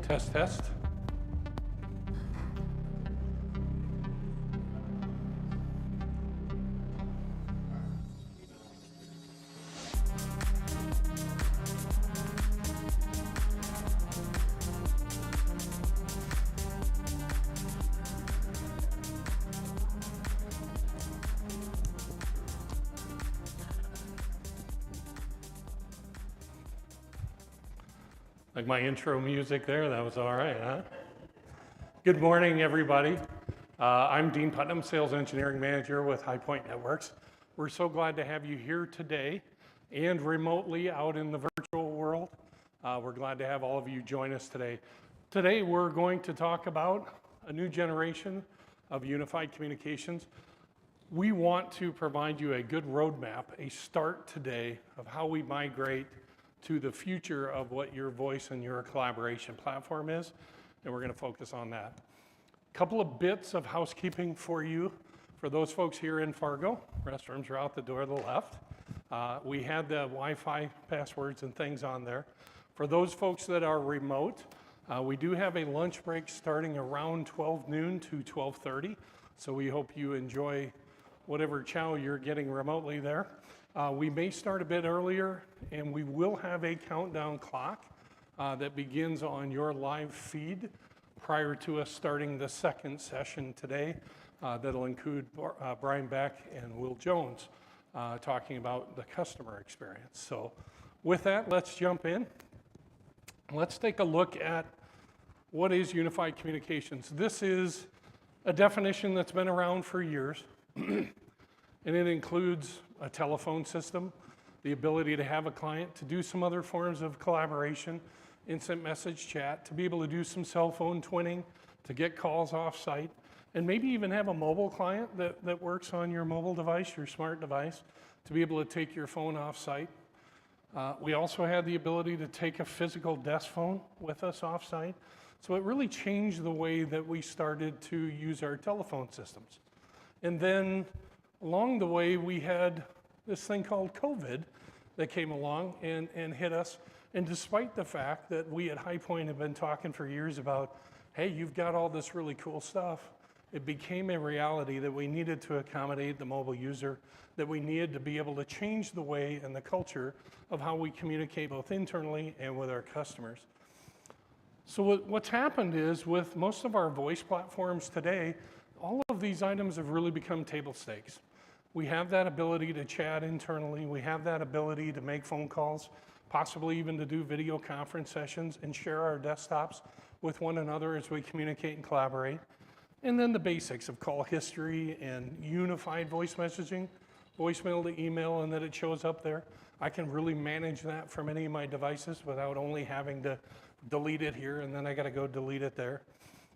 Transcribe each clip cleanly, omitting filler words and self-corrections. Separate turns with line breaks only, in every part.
Test, test. Like my intro music there, that was all right, huh? Good morning, everybody. I'm Dean Putnam, Sales Engineering Manager with High Point Networks. We're so glad to have you here today and remotely out in the virtual world. We're glad to have all of you join us today. Today, we're going to talk about a new generation of unified communications. We want to provide you a good roadmap, a start today of how we migrate to the future of what your voice and your collaboration platform is, and we're going to focus on that. A couple of bits of housekeeping for you. For those folks here in Fargo, restrooms are out the door to the left. We had the Wi-Fi passwords and things on there. For those folks that are remote, we do have a lunch break starting around 12 noon to 12:30, so we hope you enjoy whatever chow you're getting remotely there. We may start a bit earlier, and we will have a countdown clock that begins on your live feed prior to us starting the second session today. That'll include Brian Beck and Will Jones talking about the customer experience. So with that, let's jump in. Let's take a look at what is unified communications. This is a definition that's been around for years, and it includes a telephone system, the ability to have a client to do some other forms of collaboration, instant message chat, to be able to do some cell phone twinning, to get calls off-site, and maybe even have a mobile client that works on your mobile device, your smart device, to be able to take your phone off-site. We also had the ability to take a physical desk phone with us off-site. So it really changed the way that we started to use our telephone systems. And then along the way, we had this thing called COVID that came along and hit us. And despite the fact that we at High Point have been talking for years about, hey, you've got all this really cool stuff, it became a reality that we needed to accommodate the mobile user, that we needed to be able to change the way and the culture of how we communicate both internally and with our customers. So what's happened is with most of our voice platforms today, all of these items have really become table stakes. We have that ability to chat internally. We have that ability to make phone calls, possibly even to do video conference sessions and share our desktops with one another as we communicate and collaborate. And then the basics of call history and unified voice messaging, voicemail to email, and that it shows up there. I can really manage that from any of my devices without only having to delete it here, and then I got to go delete it there.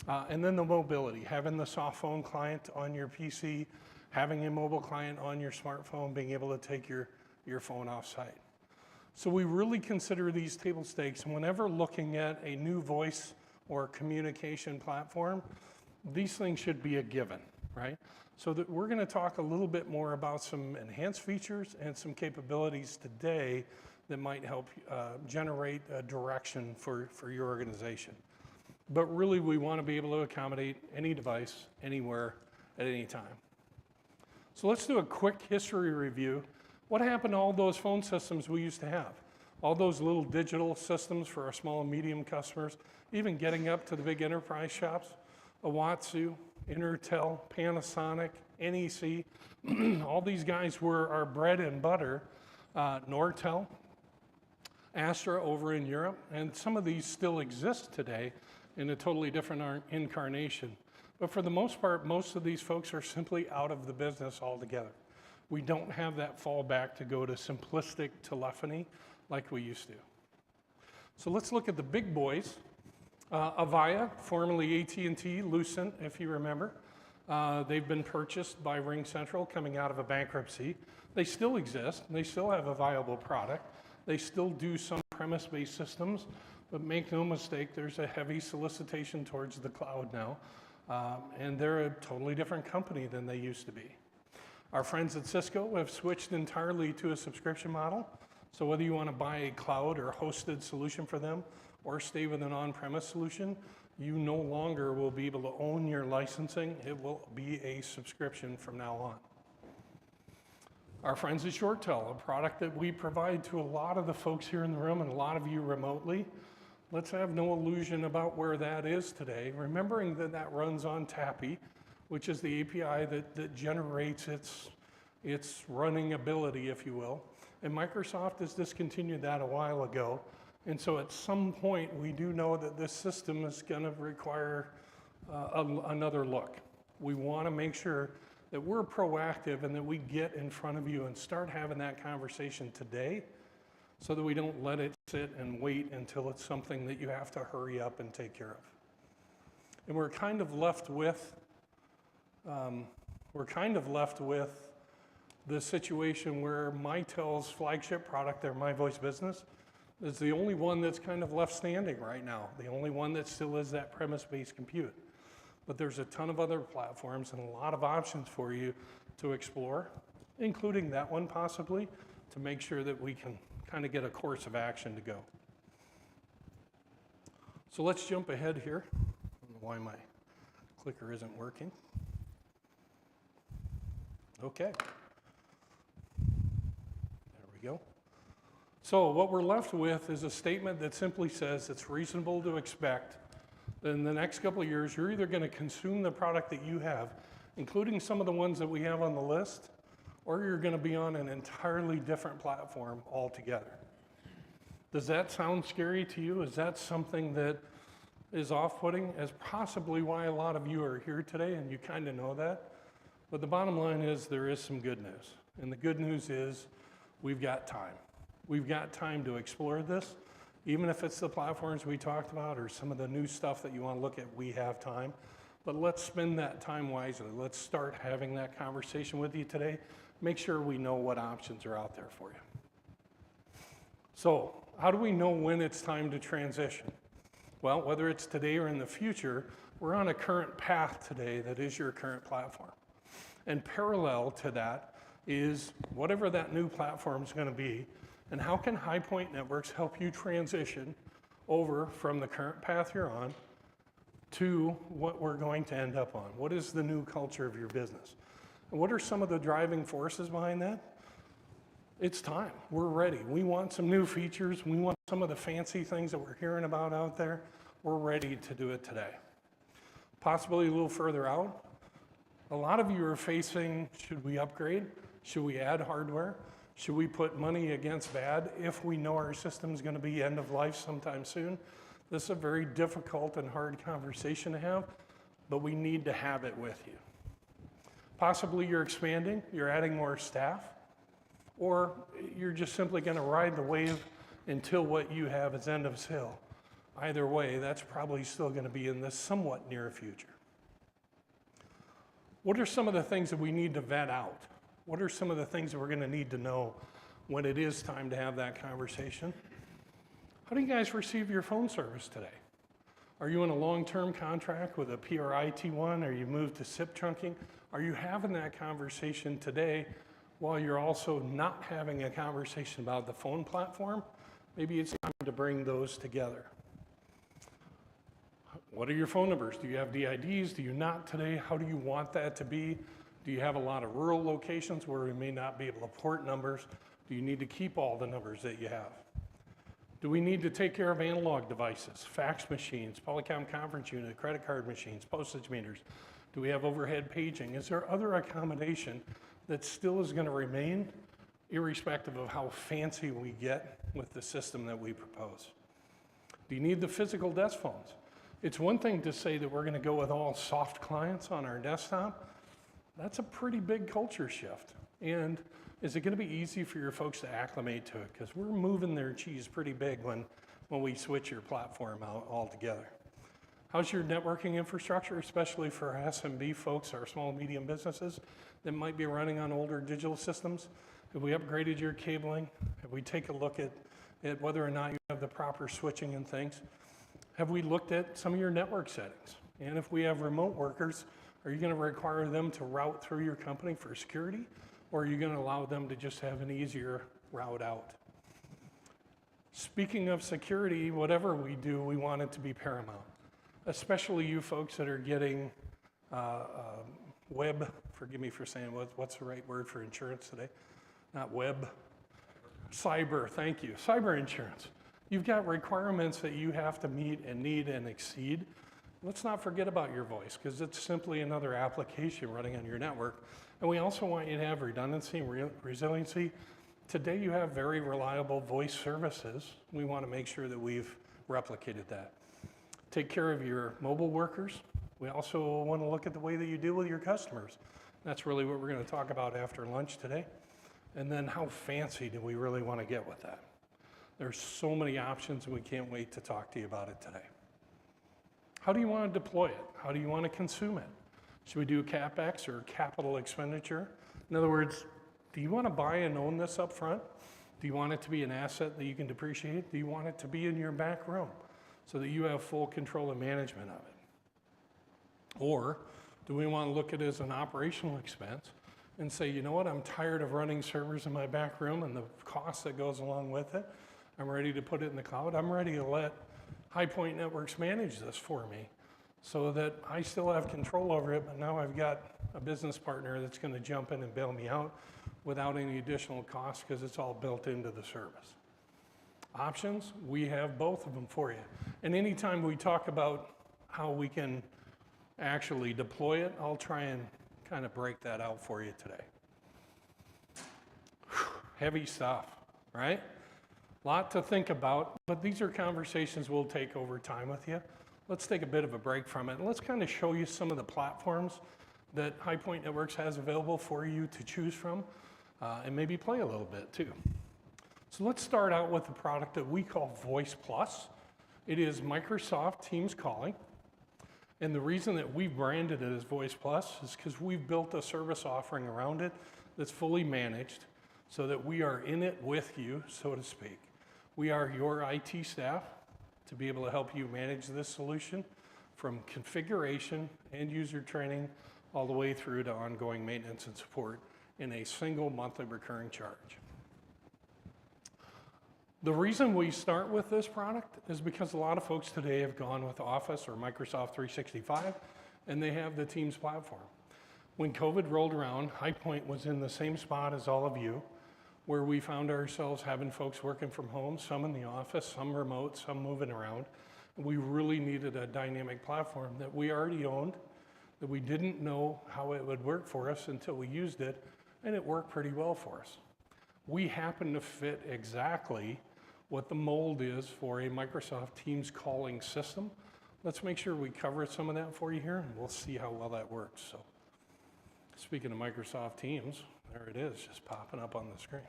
And then the mobility, having the soft phone client on your PC, having a mobile client on your smartphone, being able to take your phone off-site. So we really consider these table stakes, and whenever looking at a new voice or communication platform, these things should be a given, right? So that we're gonna talk a little bit more about some enhanced features and some capabilities today that might help generate a direction for your organization. But really, we want to be able to accommodate any device, anywhere, at any time. So let's do a quick history review. What happened to all those phone systems we used to have? All those little digital systems for our small and medium customers, even getting up to the big enterprise shops, Awatsu, Intertel, Panasonic, NEC, all these guys were our bread and butter, Nortel, Astra over in Europe, and some of these still exist today in a totally different incarnation. But for the most part, most of these folks are simply out of the business altogether. We don't have that fallback to go to simplistic telephony like we used to. So let's look at the big boys. Avaya, formerly AT&T, Lucent, if you remember. They've been purchased by RingCentral coming out of a bankruptcy. They still exist, and they still have a viable product. They still do some premise-based systems, but make no mistake, there's a heavy solicitation towards the cloud now, and they're a totally different company than they used to be. Our friends at Cisco have switched entirely to a subscription model, so whether you want to buy a cloud or hosted solution for them, or stay with an on-premise solution, you no longer will be able to own your licensing. It will be a subscription from now on. Our friends at ShortTel, a product that we provide to a lot of the folks here in the room and a lot of you remotely. Let's have no illusion about where that is today, remembering that that runs on Tappy, which is the API that generates its running ability, if you will. And Microsoft has discontinued that a while ago. And so at some point, we do know that this system is going to require another look. We want to make sure that we're proactive and that we get in front of you and start having that conversation today so that we don't let it sit and wait until it's something that you have to hurry up and take care of. And we're kind of left with the situation where Mitel's flagship product, their My Voice Business, is the only one that's kind of left standing right now, the only one that still is that premise-based compute. But there's a ton of other platforms and a lot of options for you to explore, including that one possibly, to make sure that we can kind of get a course of action to go. So let's jump ahead here. I don't know why my clicker isn't working. Okay. There we go. So what we're left with is a statement that simply says it's reasonable to expect that in the next couple of years, you're either going to consume the product that you have, including some of the ones that we have on the list, or you're going to be on an entirely different platform altogether. Does that sound scary to you? Is that something that is off-putting? As possibly why a lot of you are here today, and you kind of know that. But the bottom line is there is some good news. And the good news is we've got time. We've got time to explore this. Even if it's the platforms we talked about or some of the new stuff that you want to look at, we have time. But let's spend that time wisely. Let's start having that conversation with you today. Make sure we know what options are out there for you. So, how do we know when it's time to transition? Well, whether it's today or in the future, we're on a current path today that is your current platform. And parallel to that is whatever that new platform is going to be, and how can High Point Networks help you transition over from the current path you're on to what we're going to end up on? What is the new culture of your business? And what are some of the driving forces behind that? It's time. We're ready. We want some new features. We want some of the fancy things that we're hearing about out there. We're ready to do it today. Possibly a little further out, a lot of you are facing, should we upgrade? Should we add hardware? Should we put money against bad if we know our system's going to be end of life sometime soon? This is a very difficult and hard conversation to have, but we need to have it with you. Possibly you're expanding, you're adding more staff, or you're just simply going to ride the wave until what you have is end of sale. Either way, that's probably still going to be in the somewhat near future. What are some of the things that we need to vet out? What are some of the things that we're going to need to know when it is time to have that conversation? How do you guys receive your phone service today? Are you in a long-term contract with a PRIT1? Are you moved to SIP trunking? Are you having that conversation today while you're also not having a conversation about the phone platform? Maybe it's time to bring those together. What are your phone numbers? Do you have DIDs? Do you not today? How do you want that to be? Do you have a lot of rural locations where we may not be able to port numbers? Do you need to keep all the numbers that you have? Do we need to take care of analog devices, fax machines, Polycom conference unit, credit card machines, postage meters? Do we have overhead paging? Is there other accommodation that still is going to remain irrespective of how fancy we get with the system that we propose? Do you need the physical desk phones? It's one thing to say that we're going to go with all soft clients on our desktop. That's a pretty big culture shift. And is it going to be easy for your folks to acclimate to it? Because we're moving their cheese pretty big when we switch your platform out altogether. How's your networking infrastructure, especially for our SMB folks, our small and medium businesses that might be running on older digital systems? Have we upgraded your cabling? Have we taken a look at whether or not you have the proper switching and things? Have we looked at some of your network settings? And if we have remote workers, are you going to require them to route through your company for security? Or are you going to allow them to just have an easier route out? Speaking of security, whatever we do, we want it to be paramount, especially you folks that are getting web, forgive me for saying, what's the right word for insurance today? Not web, cyber, thank you, cyber insurance. You've got requirements that you have to meet and need and exceed. Let's not forget about your voice, because it's simply another application running on your network. And we also want you to have redundancy and resiliency. Today you have very reliable voice services. We want to make sure that we've replicated that. Take care of your mobile workers. We also want to look at the way that you deal with your customers. That's really what we're going to talk about after lunch today. And then how fancy do we really want to get with that? There's so many options, and we can't wait to talk to you about it today. How do you want to deploy it? How do you want to consume it? Should we do CapEx or capital expenditure? In other words, do you want to buy and own this up front? Do you want it to be an asset that you can depreciate? Do you want it to be in your back room so that you have full control and management of it? Or do we want to look at it as an operational expense and say, you know what, I'm tired of running servers in my back room and the cost that goes along with it. I'm ready to put it in the cloud. I'm ready to let High Point Networks manage this for me so that I still have control over it, but now I've got a business partner that's going to jump in and bail me out without any additional cost because it's all built into the service. Options, we have both of them for you. And anytime we talk about how we can actually deploy it, I'll try and kind of break that out for you today. Heavy stuff, right? Lot to think about, but these are conversations we'll take over time with you. Let's take a bit of a break from it. Let's kind of show you some of the platforms that High Point Networks has available for you to choose from, and maybe play a little bit too. So let's start out with the product that we call Voice Plus. It is Microsoft Teams calling. And the reason that we've branded it as Voice Plus is because we've built a service offering around it that's fully managed so that we are in it with you, so to speak. We are your IT staff to be able to help you manage this solution from configuration and user training all the way through to ongoing maintenance and support in a single monthly recurring charge. The reason we start with this product is because a lot of folks today have gone with Office or Microsoft 365, and they have the Teams platform. When COVID rolled around, High Point was in the same spot as all of you, where we found ourselves having folks working from home, some in the office, some remote, some moving around. We really needed a dynamic platform that we already owned, that we didn't know how it would work for us until we used it, and it worked pretty well for us. We happen to fit exactly what the mold is for a Microsoft Teams calling system. Let's make sure we cover some of that for you here, and we'll see how well that works. So, speaking of Microsoft Teams, there it is, just popping up on the screen.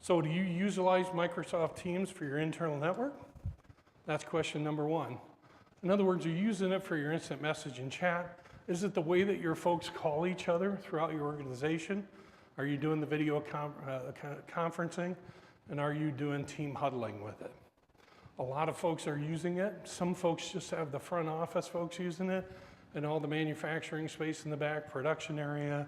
So, do you utilize Microsoft Teams for your internal network? That's question number one. In other words, are you using it for your instant message and chat? Is it the way that your folks call each other throughout your organization? Are you doing the video conferencing? And are you doing team huddling with it? A lot of folks are using it. Some folks just have the front office folks using it and all the manufacturing space in the back, production area.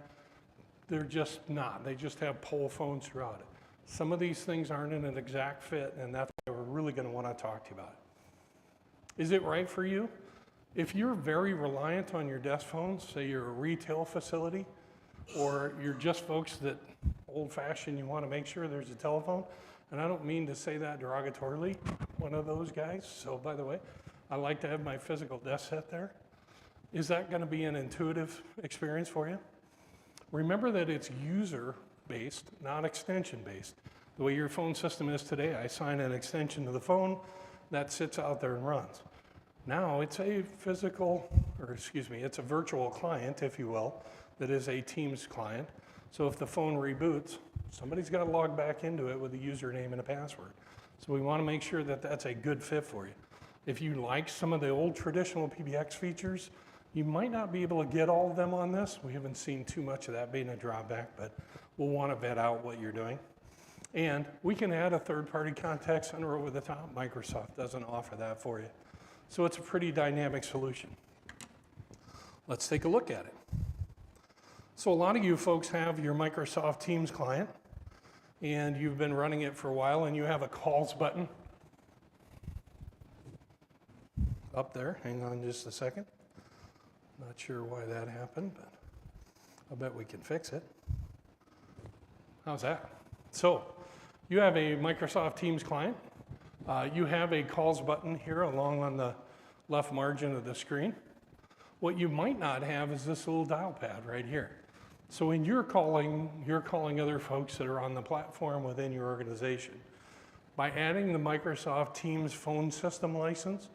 They're just not. They just have pole phones throughout it. Some of these things aren't in an exact fit, and that's why we're really going to want to talk to you about it. Is it right for you? If you're very reliant on your desk phones, say you're a retail facility, or you're just folks that old-fashioned, you want to make sure there's a telephone, and I don't mean to say that derogatorily, one of those guys. So by the way, I like to have my physical desk set there. Is that going to be an intuitive experience for you? Remember that it's user-based, not extension-based. The way your phone system is today, I assign an extension to the phone, that sits out there and runs. Now it's a physical, or excuse me, it's a virtual client, if you will, that is a Teams client. So if the phone reboots, somebody's got to log back into it with a username and a password. So we want to make sure that that's a good fit for you. If you like some of the old traditional PBX features, you might not be able to get all of them on this. We haven't seen too much of that being a drawback, but we'll want to vet out what you're doing. And we can add a third-party contact center over the top. Microsoft doesn't offer that for you. So it's a pretty dynamic solution. Let's take a look at it. So a lot of you folks have your Microsoft Teams client. and you've been running it for a while and you have a calls button up there. Hang on just a second. Not sure why that happened, but I bet we can fix it. How's that? So you have a Microsoft Teams client. You have a calls button here along on the left margin of the screen. What you might not have is this little dial pad right here. So when you're calling other folks that are on the platform within your organization. By adding the Microsoft Teams phone system license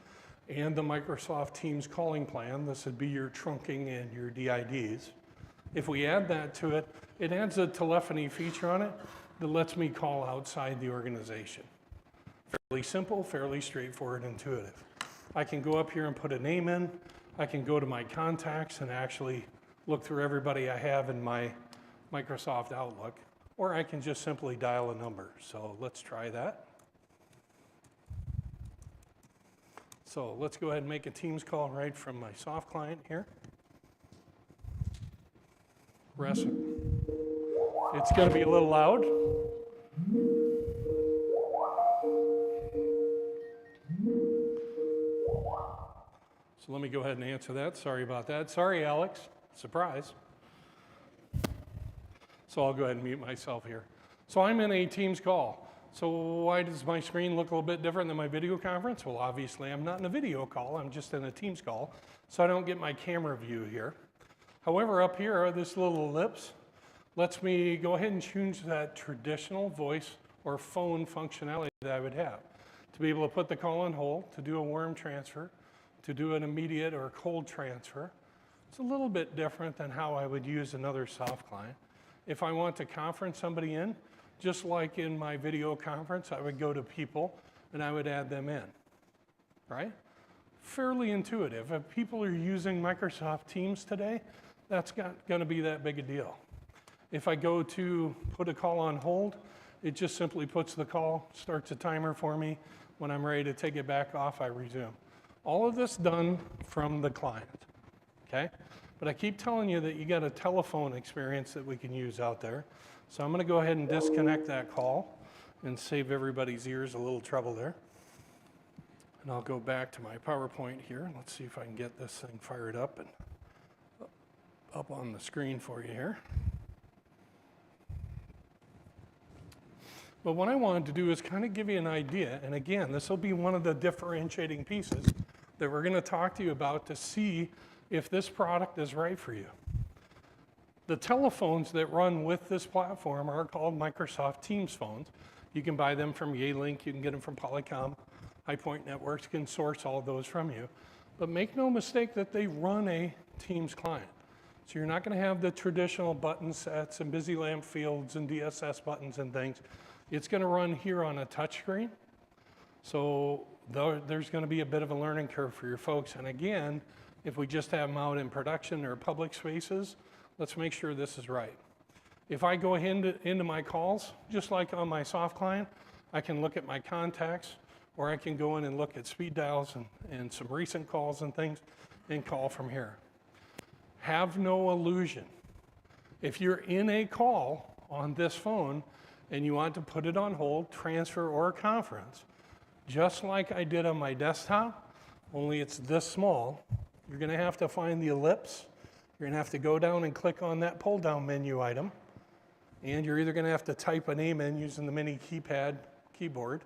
and the Microsoft Teams calling plan, this would be your trunking and your DIDs. If we add that to it, it adds a telephony feature on it that lets me call outside the organization. Fairly simple, fairly straightforward, intuitive. I can go up here and put a name in. I can go to my contacts and actually look through everybody I have in my Microsoft Outlook, or I can just simply dial a number. So let's try that. So let's go ahead and make a Teams call right from my soft client here. It's going to be a little loud. So let me go ahead and answer that. Sorry about that. Sorry, Alex. Surprise. So I'll go ahead and mute myself here. So I'm in a Teams call. So why does my screen look a little bit different than my video conference? Well, obviously I'm not in a video call. I'm just in a Teams call. So I don't get my camera view here. However, up here, this little ellipse lets me go ahead and choose that traditional voice or phone functionality that I would have. To be able to put the call on hold, to do a warm transfer, to do an immediate or cold transfer. It's a little bit different than how I would use another soft client. If I want to conference somebody in, just like in my video conference, I would go to people and I would add them in, right? Fairly intuitive. If people are using Microsoft Teams today, that's going to be that big a deal. If I go to put a call on hold, it just simply puts the call, starts a timer for me. When I'm ready to take it back off, I resume. All of this done from the client, okay? But I keep telling you that you got a telephone experience that we can use out there. So I'm going to go ahead and disconnect that call and save everybody's ears a little trouble there. And I'll go back to my PowerPoint here. Let's see if I can get this thing fired up and up on the screen for you here. But what I wanted to do is kind of give you an idea. And again, this will be one of the differentiating pieces that we're going to talk to you about to see if this product is right for you. The telephones that run with this platform are called Microsoft Teams phones. You can buy them from Yealink, you can get them from Polycom, HighPoint Networks can source all of those from you. But make no mistake that they run a Teams client. So you're not going to have the traditional button sets and busy lamp fields and DSS buttons and things. It's going to run here on a touch screen. So there's going to be a bit of a learning curve for your folks. And again, if we just have them out in production or public spaces, let's make sure this is right. If I go into my calls, just like on my soft client, I can look at my contacts, or I can go in and look at speed dials and some recent calls and things and call from here. Have no illusion. If you're in a call on this phone and you want to put it on hold, transfer, or conference, just like I did on my desktop, only it's this small, you're going to have to find the ellipse. You're going to have to go down and click on that pull-down menu item, and you're either going to have to type a name in using the mini keyboard,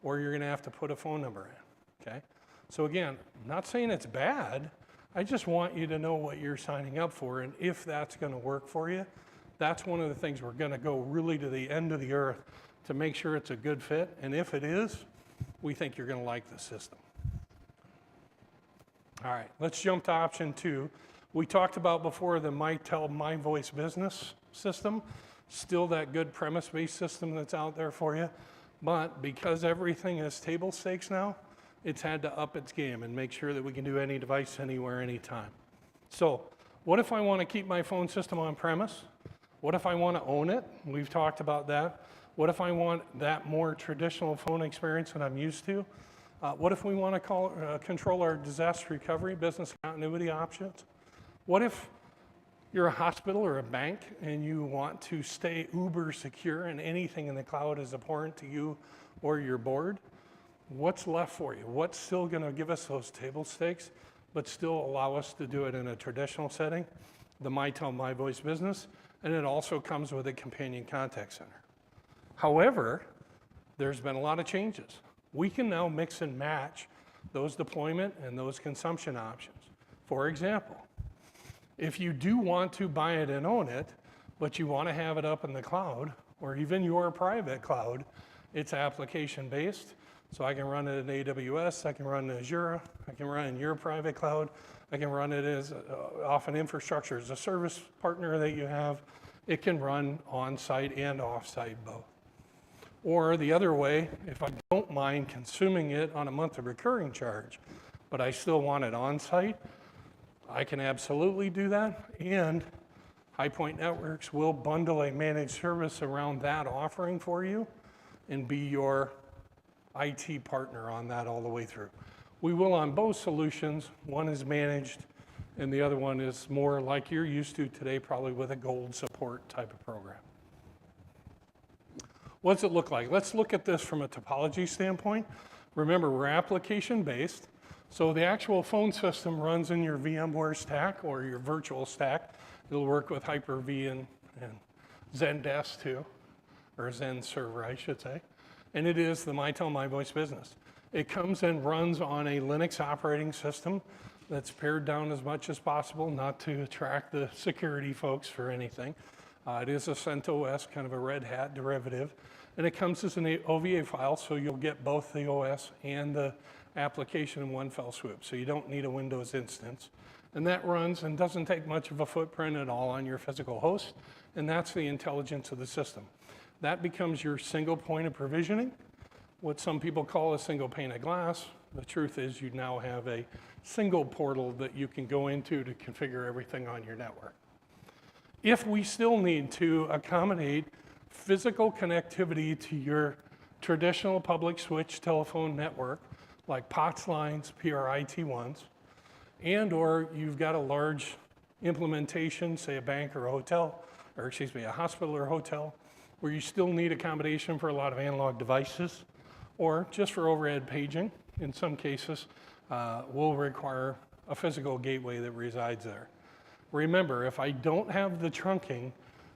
or you're going to have to put a phone number in, okay? So again, I'm not saying it's bad. I just want you to know what you're signing up for, and if that's going to work for you, that's one of the things we're going to go really to the end of the earth to make sure it's a good fit, and if it is, we think you're going to like the system. All right, let's jump to option 2. We talked about before the Mitel My Voice Business system, still that good premise-based system that's out there for you, but because everything is table stakes now, it's had to up its game and make sure that we can do any device, anywhere, anytime. So what if I want to keep my phone system on premise? What if I want to own it? We've talked about that. What if I want that more traditional phone experience that I'm used to? What if we want to control our disaster recovery, business continuity options? What if You're a hospital or a bank and you want to stay uber secure and anything in the cloud is abhorrent to you or your board. What's left for you? What's still going to give us those table stakes, but still allow us to do it in a traditional setting? The Mitel MyVoice Business, and it also comes with a companion contact center. However, there's been a lot of changes. We can now mix and match those deployment and those consumption options. For example, if you do want to buy it and own it, but you want to have it up in the cloud, or even your private cloud, it's application-based. So I can run it in AWS, I can run it in Azure, I can run it in your private cloud, I can run it as off an infrastructure as a service partner that you have. It can run on-site and off-site both. Or the other way, if I don't mind consuming it on a monthly recurring charge, but I still want it on-site, I can absolutely do that. And HighPoint Networks will bundle a managed service around that offering for you and be your IT partner on that all the way through. We will on both solutions. One is managed and the other one is more like you're used to today, probably with a gold support type of program. What does it look like? Let's look at this from a topology standpoint. Remember, we're application-based, so the actual phone system runs in your VMware stack or your virtual stack. It'll work with Hyper-V and Zendesk too, or Zen Server, I should say. And it is the Mitel MyVoice Business. It comes and runs on a Linux operating system that's pared down as much as possible, not to attract the security folks for anything. It is a CentOS, kind of a Red Hat derivative. And it comes as an OVA file, so you'll get both the OS and the application in one fell swoop. So you don't need a Windows instance. And that runs and doesn't take much of a footprint at all on your physical host. And that's the intelligence of the system. That becomes your single point of provisioning, what some people call a single pane of glass. The truth is you now have a single portal that you can go into to configure everything on your network. If we still need to accommodate physical connectivity to your traditional public switch telephone network, like POTS lines, PRIT1s, and or you've got a large implementation, say a bank or a hotel, or excuse me, a hospital or hotel, where you still need accommodation for a lot of analog devices, or just for overhead paging, in some cases, will require a physical gateway that resides there. Remember, if I don't have the trunking,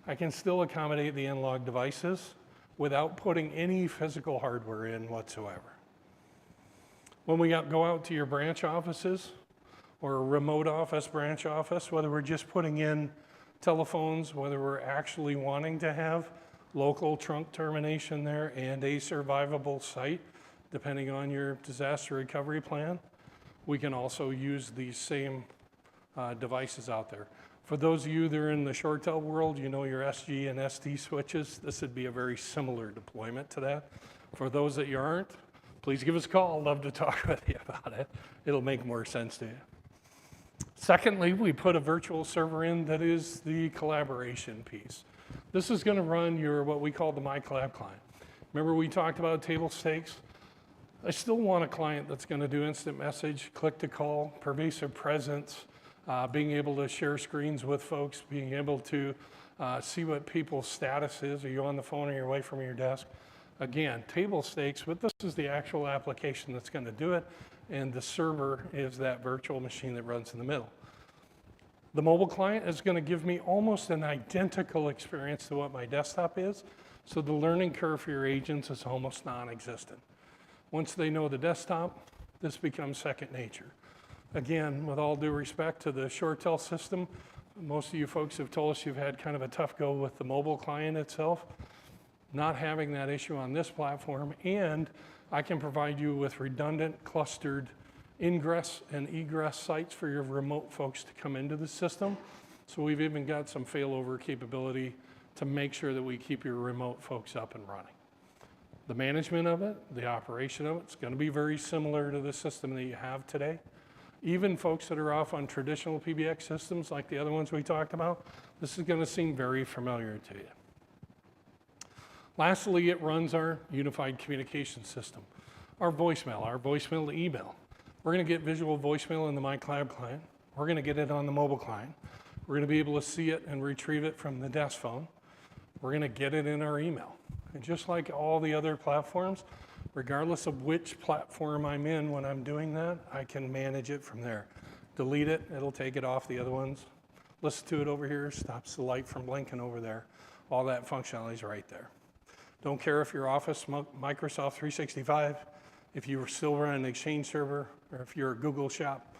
I can still accommodate the analog devices without putting any physical hardware in whatsoever. When we go out to your branch offices, or a remote office, branch office, whether we're just putting in telephones, whether we're actually wanting to have local trunk termination there and a survivable site, depending on your disaster recovery plan, we can also use these same devices out there. For those of you that are in the ShoreTel world, you know your SG and SD switches. This would be a very similar deployment to that. For those that you aren't, please give us a call. I'd love to talk with you about it. It'll make more sense to you. Secondly, we put a virtual server in that is the collaboration piece. This is going to run your, what we call the MyCollab client. Remember we talked about table stakes? I still want a client that's going to do instant message, click to call, pervasive presence, being able to share screens with folks, being able to see what people's status is. Are you on the phone or you're away from your desk? Again, table stakes, but this is the actual application that's going to do it, and the server is that virtual machine that runs in the middle. The mobile client is going to give me almost an identical experience to what my desktop is, so the learning curve for your agents is almost non-existent. Once they know the desktop, this becomes second nature. Again, with all due respect to the ShoreTel system, most of you folks have told us you've had kind of a tough go with the mobile client itself. Not having that issue on this platform, and I can provide you with redundant, clustered ingress and egress sites for your remote folks to come into the system. So we've even got some failover capability to make sure that we keep your remote folks up and running. The management of it, the operation of it, it's going to be very similar to the system that you have today. Even folks that are off on traditional PBX systems like the other ones we talked about, this is going to seem very familiar to you. Lastly, it runs our unified communication system. Our voicemail to email. We're going to get visual voicemail in the MyCloud client. We're going to get it on the mobile client. We're going to be able to see it and retrieve it from the desk phone. We're going to get it in our email. And just like all the other platforms, regardless of which platform I'm in when I'm doing that, I can manage it from there. Delete it, it'll take it off the other ones. Listen to it over here, stops the light from blinking over there. All that functionality is right there. Don't care if you're Office, Microsoft 365, if you still run an Exchange server, or if you're a Google shop,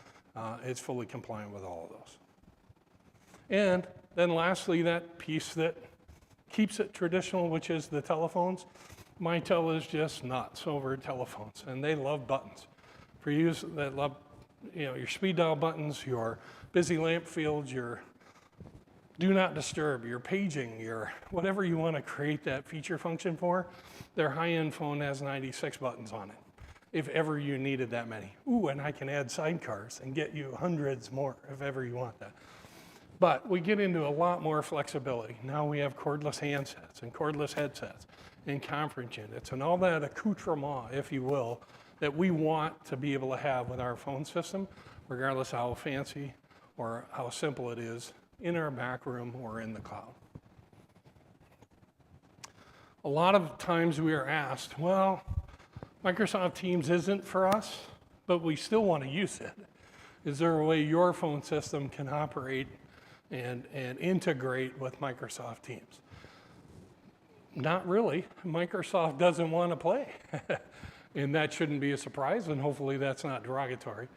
it's fully compliant with all of those. And then lastly, that piece that keeps it traditional, which is the telephones. Mitel is just nuts over telephones, and they love buttons. For you that love, your speed dial buttons, your busy lamp fields, your do not disturb, your paging, your whatever you want to create that feature function for, their high-end phone has 96 buttons on it, if ever you needed that many. Ooh, and I can add sidecars and get you hundreds more if ever you want that. But we get into a lot more flexibility. Now we have cordless handsets and cordless headsets and conference units and all that accoutrement, if you will, that we want to be able to have with our phone system, regardless how fancy or how simple it is in our back room or in the cloud. A lot of times we are asked, well, Microsoft Teams isn't for us, but we still want to use it. Is there a way your phone system can operate and integrate with Microsoft Teams? Not really. Microsoft doesn't want to play. And that shouldn't be a surprise, and hopefully that's not derogatory.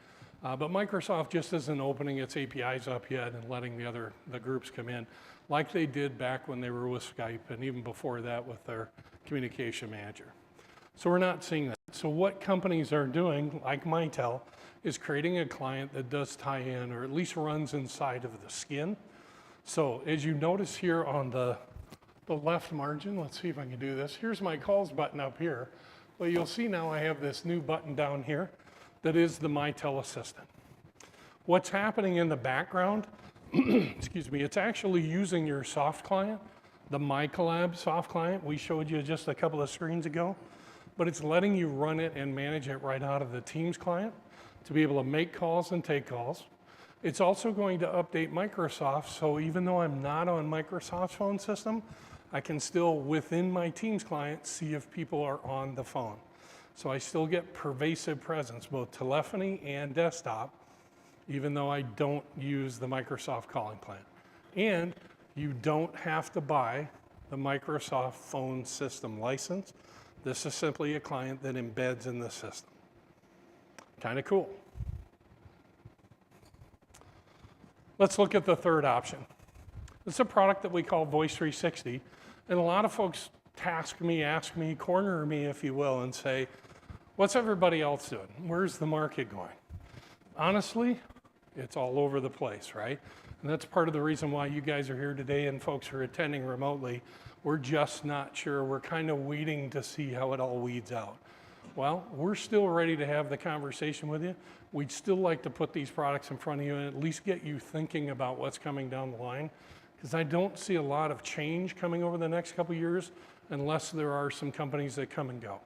But Microsoft just isn't opening its APIs up yet and letting the groups come in like they did back when they were with Skype and even before that with their communication manager. So we're not seeing that. So what companies are doing, like Mitel, is creating a client that does tie in or at least runs inside of the skin. So as you notice here on the left margin, let's see if I can do this. Here's my calls button up here. Well, you'll see now I have this new button down here that is the Mitel Assistant. What's happening in the background, excuse me, it's actually using your soft client, the MyCollab soft client we showed you just a couple of screens ago, but it's letting you run it and manage it right out of the Teams client to be able to make calls and take calls. It's also going to update Microsoft, so even though I'm not on Microsoft's phone system, I can still, within my Teams client, see if people are on the phone. So I still get pervasive presence, both telephony and desktop, even though I don't use the Microsoft calling plan. And you don't have to buy the Microsoft phone system license. This is simply a client that embeds in the system. Kind of cool. Let's look at the third option. It's a product that we call Voice 360, and a lot of folks ask me, corner me, if you will, and say, what's everybody else doing? Where's the market going? Honestly, it's all over the place, right? And that's part of the reason why you guys are here today and folks are attending remotely. We're just not sure. We're kind of waiting to see how it all weeds out. Well, we're still ready to have the conversation with you. We'd still like to put these products in front of you and at least get you thinking about what's coming down the line, because I don't see a lot of change coming over the next couple of years unless there are some companies that come and go.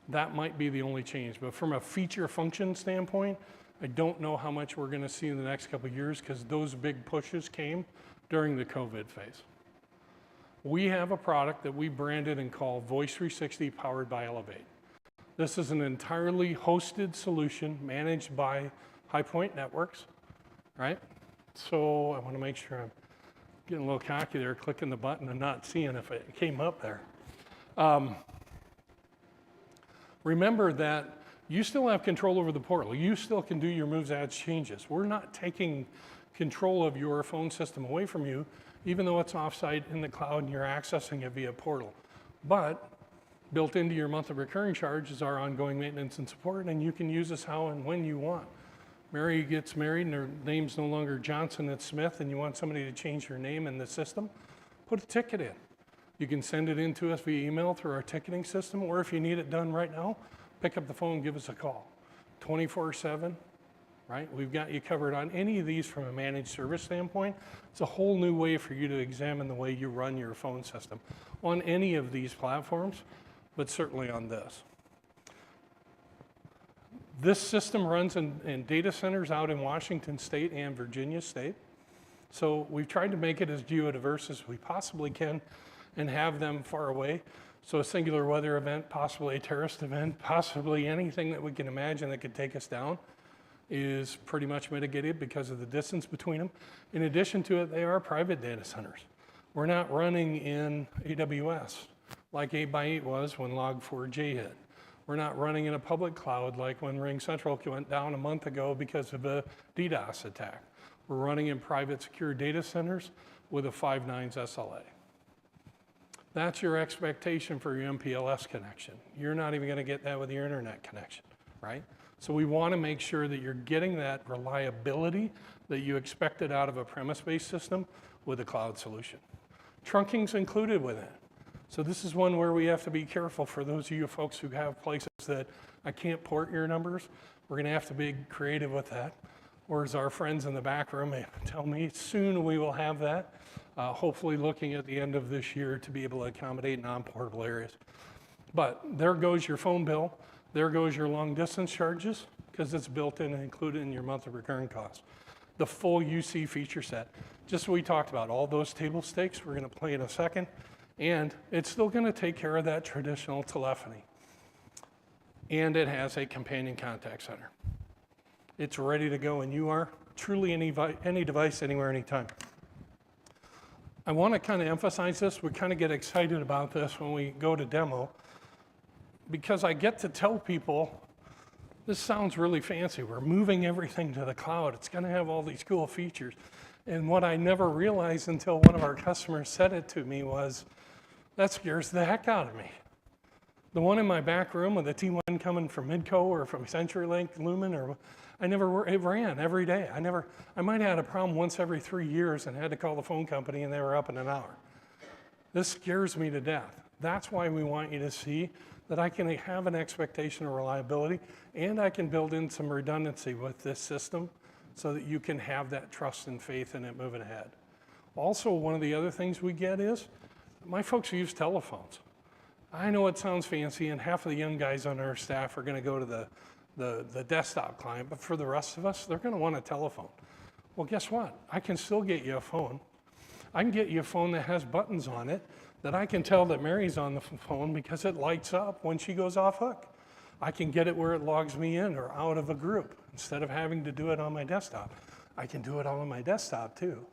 That might be the only change, but from a feature function standpoint, I don't know how much we're going to see in the next couple of years because those big pushes came during the COVID phase. We have a product that we branded and call Voice 360 powered by Elevate. This is an entirely hosted solution managed by High Point Networks, right? So I want to make sure I'm getting a little cocky there, clicking the button and not seeing if it came up there. Remember that you still have control over the portal. You still can do your moves, adds, changes. We're not taking control of your phone system away from you, even though it's offsite in the cloud and you're accessing it via portal. But built into your monthly recurring charge is our ongoing maintenance and support, and you can use this how and when you want. Mary gets married and her name's no longer Johnson, it's Smith, and you want somebody to change her name in the system, put a ticket in. You can send it in to us via email through our ticketing system, or if you need it done right now, pick up the phone, give us a call. 24/7, right? We've got you covered on any of these from a managed service standpoint. It's a whole new way for you to examine the way you run your phone system on any of these platforms, but certainly on this. This system runs in data centers out in Washington State and Virginia State. So we've tried to make it as geodiverse as we possibly can and have them far away. So a singular weather event, possibly a terrorist event, possibly anything that we can imagine that could take us down is pretty much mitigated because of the distance between them. In addition to it, they are private data centers. We're not running in AWS like 8x8 was when Log4j hit. We're not running in a public cloud like when Ring Central went down a month ago because of a DDoS attack. We're running in private secure data centers with a 5 nines SLA. That's your expectation for your MPLS connection. You're not even going to get that with your internet connection, right? So we want to make sure that you're getting that reliability that you expected out of a premise-based system with a cloud solution. Trunking's included with it. So this is one where we have to be careful for those of you folks who have places that I can't port your numbers. We're going to have to be creative with that. Or as our friends in the back room tell me, soon we will have that. Hopefully looking at the end of this year to be able to accommodate non-portable areas. But there goes your phone bill. There goes your long distance charges because it's built in and included in your monthly recurring costs. The full UC feature set. Just what we talked about, all those table stakes we're going to play in a second. And it's still going to take care of that traditional telephony. And it has a companion contact center. It's ready to go, and you are truly any device, anywhere, anytime. I want to kind of emphasize this. We kind of get excited about this when we go to demo because I get to tell people, this sounds really fancy. We're moving everything to the cloud. It's going to have all these cool features. And what I never realized until one of our customers said it to me was, that scares the heck out of me. The one in my back room with the T1 coming from Midco or from CenturyLink, Lumen, or it ran every day. I might have had a problem once every 3 years and had to call the phone company and they were up in an hour. This scares me to death. That's why we want you to see that I can have an expectation of reliability and I can build in some redundancy with this system so that you can have that trust and faith in it moving ahead. Also, one of the other things we get is, my folks use telephones. I know it sounds fancy and half of the young guys on our staff are gonna go to the desktop client, but for the rest of us, they're gonna want a telephone. Well, guess what? I can still get you a phone. I can get you a phone that has buttons on it that I can tell that Mary's on the phone because it lights up when she goes off hook. I can get it where it logs me in or out of a group instead of having to do it on my desktop. I can do it all on my desktop too,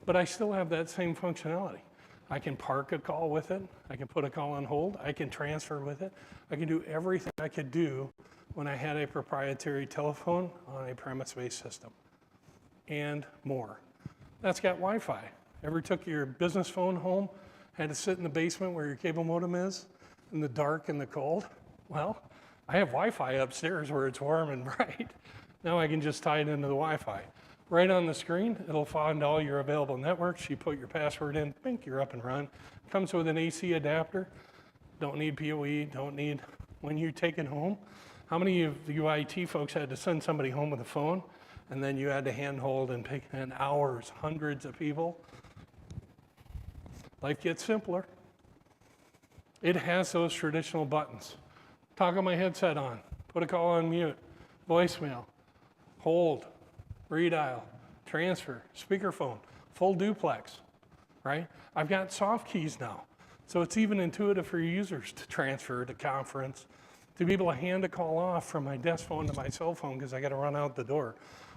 but I still have that same functionality. I can park a call with it. I can put a call on hold. I can transfer with it. I can do everything I could do when I had a proprietary telephone on a premise-based system and more. That's got Wi-Fi. Ever took your business phone home, had to sit in the basement where your cable modem is in the dark and the cold? Well, I have Wi-Fi upstairs where it's warm and bright. Now I can just tie it into the Wi-Fi. Right on the screen, it'll find all your available networks. You put your password in, bink, you're up and running. Comes with an AC adapter. Don't need PoE, don't need, when you take it home. How many of you IT folks had to send somebody home with a phone and then you had to handhold and pick in hours, hundreds of people? Life gets simpler. It has those traditional buttons. Toggle my headset on, put a call on mute, voicemail, hold, redial, transfer, speakerphone, full duplex, right? I've got soft keys now. So it's even intuitive for users to transfer to conference, to be able to hand a call off from my desk phone to my cell phone because I got to run out the door.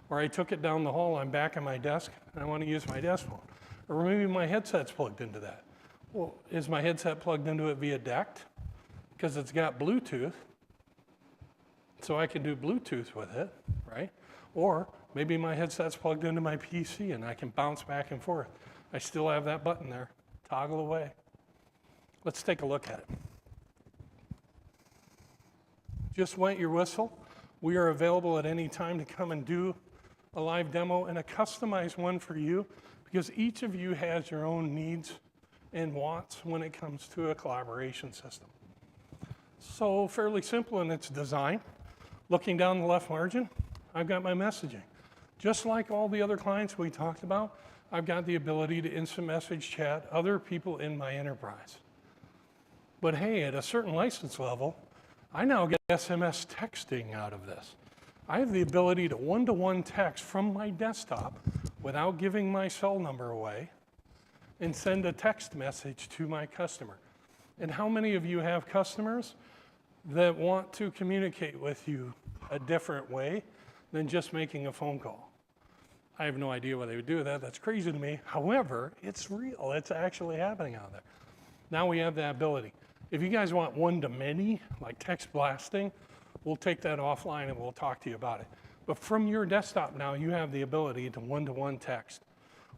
Or I took it down the hall, I'm back at my desk, and I want to use my desk phone. Or maybe my headset's plugged into that. Well, is my headset plugged into it via DECT? Because it's got Bluetooth, so I can do Bluetooth with it, right? Or maybe my headset's plugged into my PC and I can bounce back and forth. I still have that button there, toggle away. Let's take a look at it. Just wet your whistle. We are available at any time to come and do a live demo and a customized one for you because each of you has your own needs and wants when it comes to a collaboration system. So fairly simple in its design. Looking down the left margin, I've got my messaging. Just like all the other clients we talked about, I've got the ability to instant message chat other people in my enterprise. But hey, at a certain license level, I now get SMS texting out of this. I have the ability to one-to-one text from my desktop without giving my cell number away and send a text message to my customer. And how many of you have customers that want to communicate with you a different way than just making a phone call? I have no idea why they would do that. That's crazy to me. However, it's real. It's actually happening out there. Now we have that ability. If you guys want one-to-many, like text blasting, we'll take that offline and we'll talk to you about it. But from your desktop now, you have the ability to one-to-one text.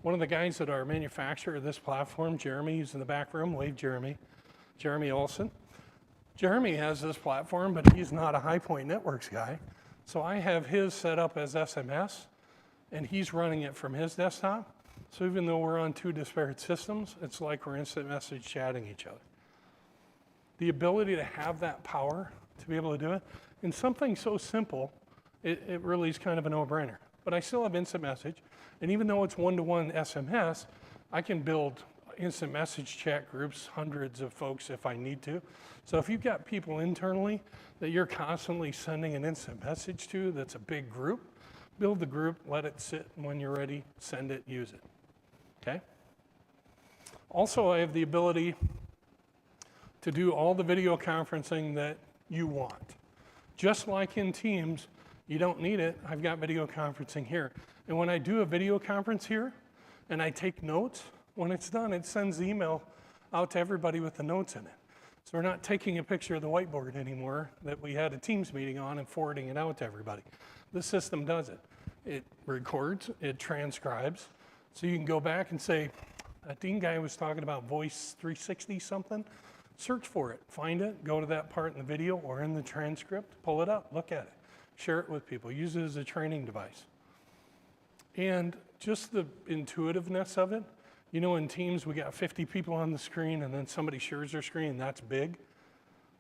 One of the guys at our manufacturer of this platform, Jeremy, who's in the back room, wave Jeremy, Jeremy Olson. Jeremy has this platform, but he's not a High Point Networks guy. So I have his set up as SMS, and he's running it from his desktop. So even though we're on two disparate systems, it's like we're instant message chatting each other. The ability to have that power to be able to do it, and something so simple, it really is kind of a no-brainer. But I still have instant message, and even though it's one-to-one SMS, I can build instant message chat groups, hundreds of folks if I need to. So if you've got people internally that you're constantly sending an instant message to that's a big group, build the group, let it sit, and when you're ready, send it, use it, okay? Also, I have the ability to do all the video conferencing that you want. Just like in Teams, you don't need it, I've got video conferencing here. And when I do a video conference here, and I take notes, when it's done, it sends the email out to everybody with the notes in it. So we're not taking a picture of the whiteboard anymore that we had a Teams meeting on and forwarding it out to everybody. The system does it. It records, it transcribes, so you can go back and say, that Dean guy was talking about voice 360 something, search for it, find it, go to that part in the video or in the transcript, pull it up, look at it, share it with people, use it as a training device. And just the intuitiveness of it, you know, in Teams, we got 50 people on the screen and then somebody shares their screen, that's big.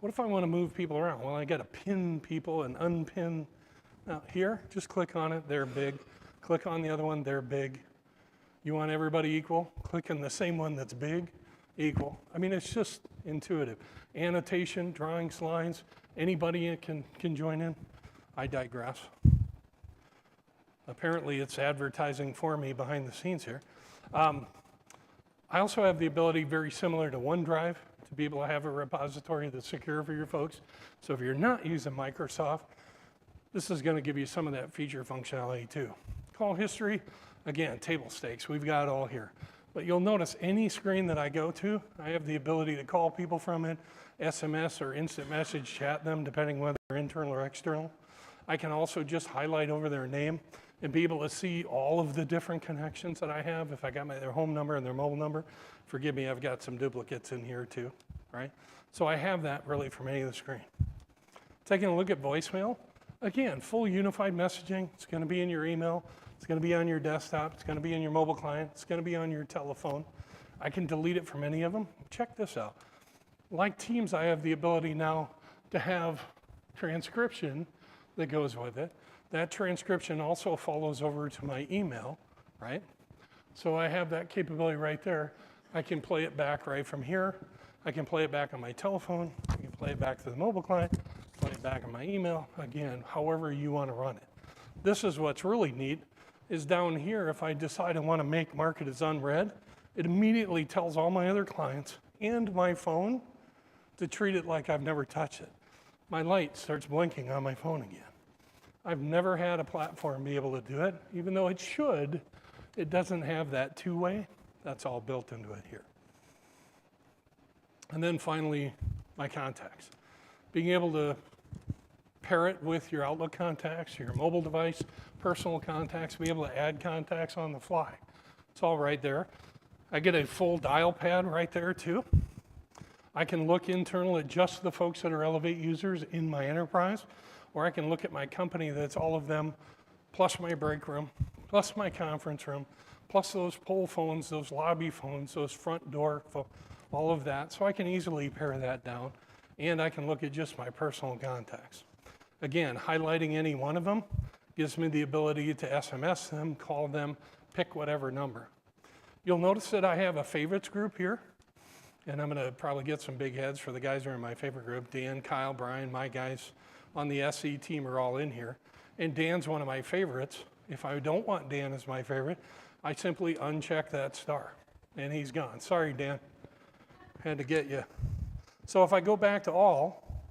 What if I want to move people around? Well, I got to pin people and unpin. Now here, just click on it, they're big. Click on the other one, they're big. You want everybody equal? Click on the same one that's big, equal. I mean, it's just intuitive. Annotation, drawings, lines, anybody can join in. I digress. Apparently it's advertising for me behind the scenes here. I also have the ability, very similar to OneDrive, to be able to have a repository that's secure for your folks. So if you're not using Microsoft, this is going to give you some of that feature functionality too. Call history, again, table stakes, we've got it all here. But you'll notice any screen that I go to, I have the ability to call people from it, SMS or instant message chat them, depending whether they're internal or external. I can also just highlight over their name and be able to see all of the different connections that I have. If I got their home number and their mobile number, forgive me, I've got some duplicates in here too, right? So I have that really from any of the screen. Taking a look at voicemail, again, full unified messaging. It's gonna be in your email, it's gonna be on your desktop, it's gonna be in your mobile client, it's gonna be on your telephone. I can delete it from any of them. Check this out. Like Teams, I have the ability now to have transcription that goes with it. That transcription also follows over to my email, right? So I have that capability right there. I can play it back right from here. I can play it back on my telephone. I can play it back to the mobile client, play it back on my email. Again, however you want to run it. This is what's really neat, is down here, if I decide I want to make mark it as unread, it immediately tells all my other clients and my phone to treat it like I've never touched it. My light starts blinking on my phone again. I've never had a platform be able to do it, even though it should. It doesn't have that two-way. That's all built into it here. And then finally, my contacts. Being able to pair it with your Outlook contacts, your mobile device, personal contacts, be able to add contacts on the fly. It's all right there. I get a full dial pad right there too. I can look internal at just the folks that are Elevate users in my enterprise, or I can look at my company that's all of them, plus my break room, plus my conference room, plus those pole phones, those lobby phones, those front door phones, all of that. So I can easily pare that down, and I can look at just my personal contacts. Again, highlighting any one of them gives me the ability to SMS them, call them, pick whatever number. You'll notice that I have a favorites group here, and I'm gonna probably get some big heads for the guys who are in my favorite group. Dan, Kyle, Brian, my guys on the SE team are all in here. And Dan's one of my favorites. If I don't want Dan as my favorite, I simply uncheck that star, and he's gone. Sorry, Dan, had to get you. So if I go back to all,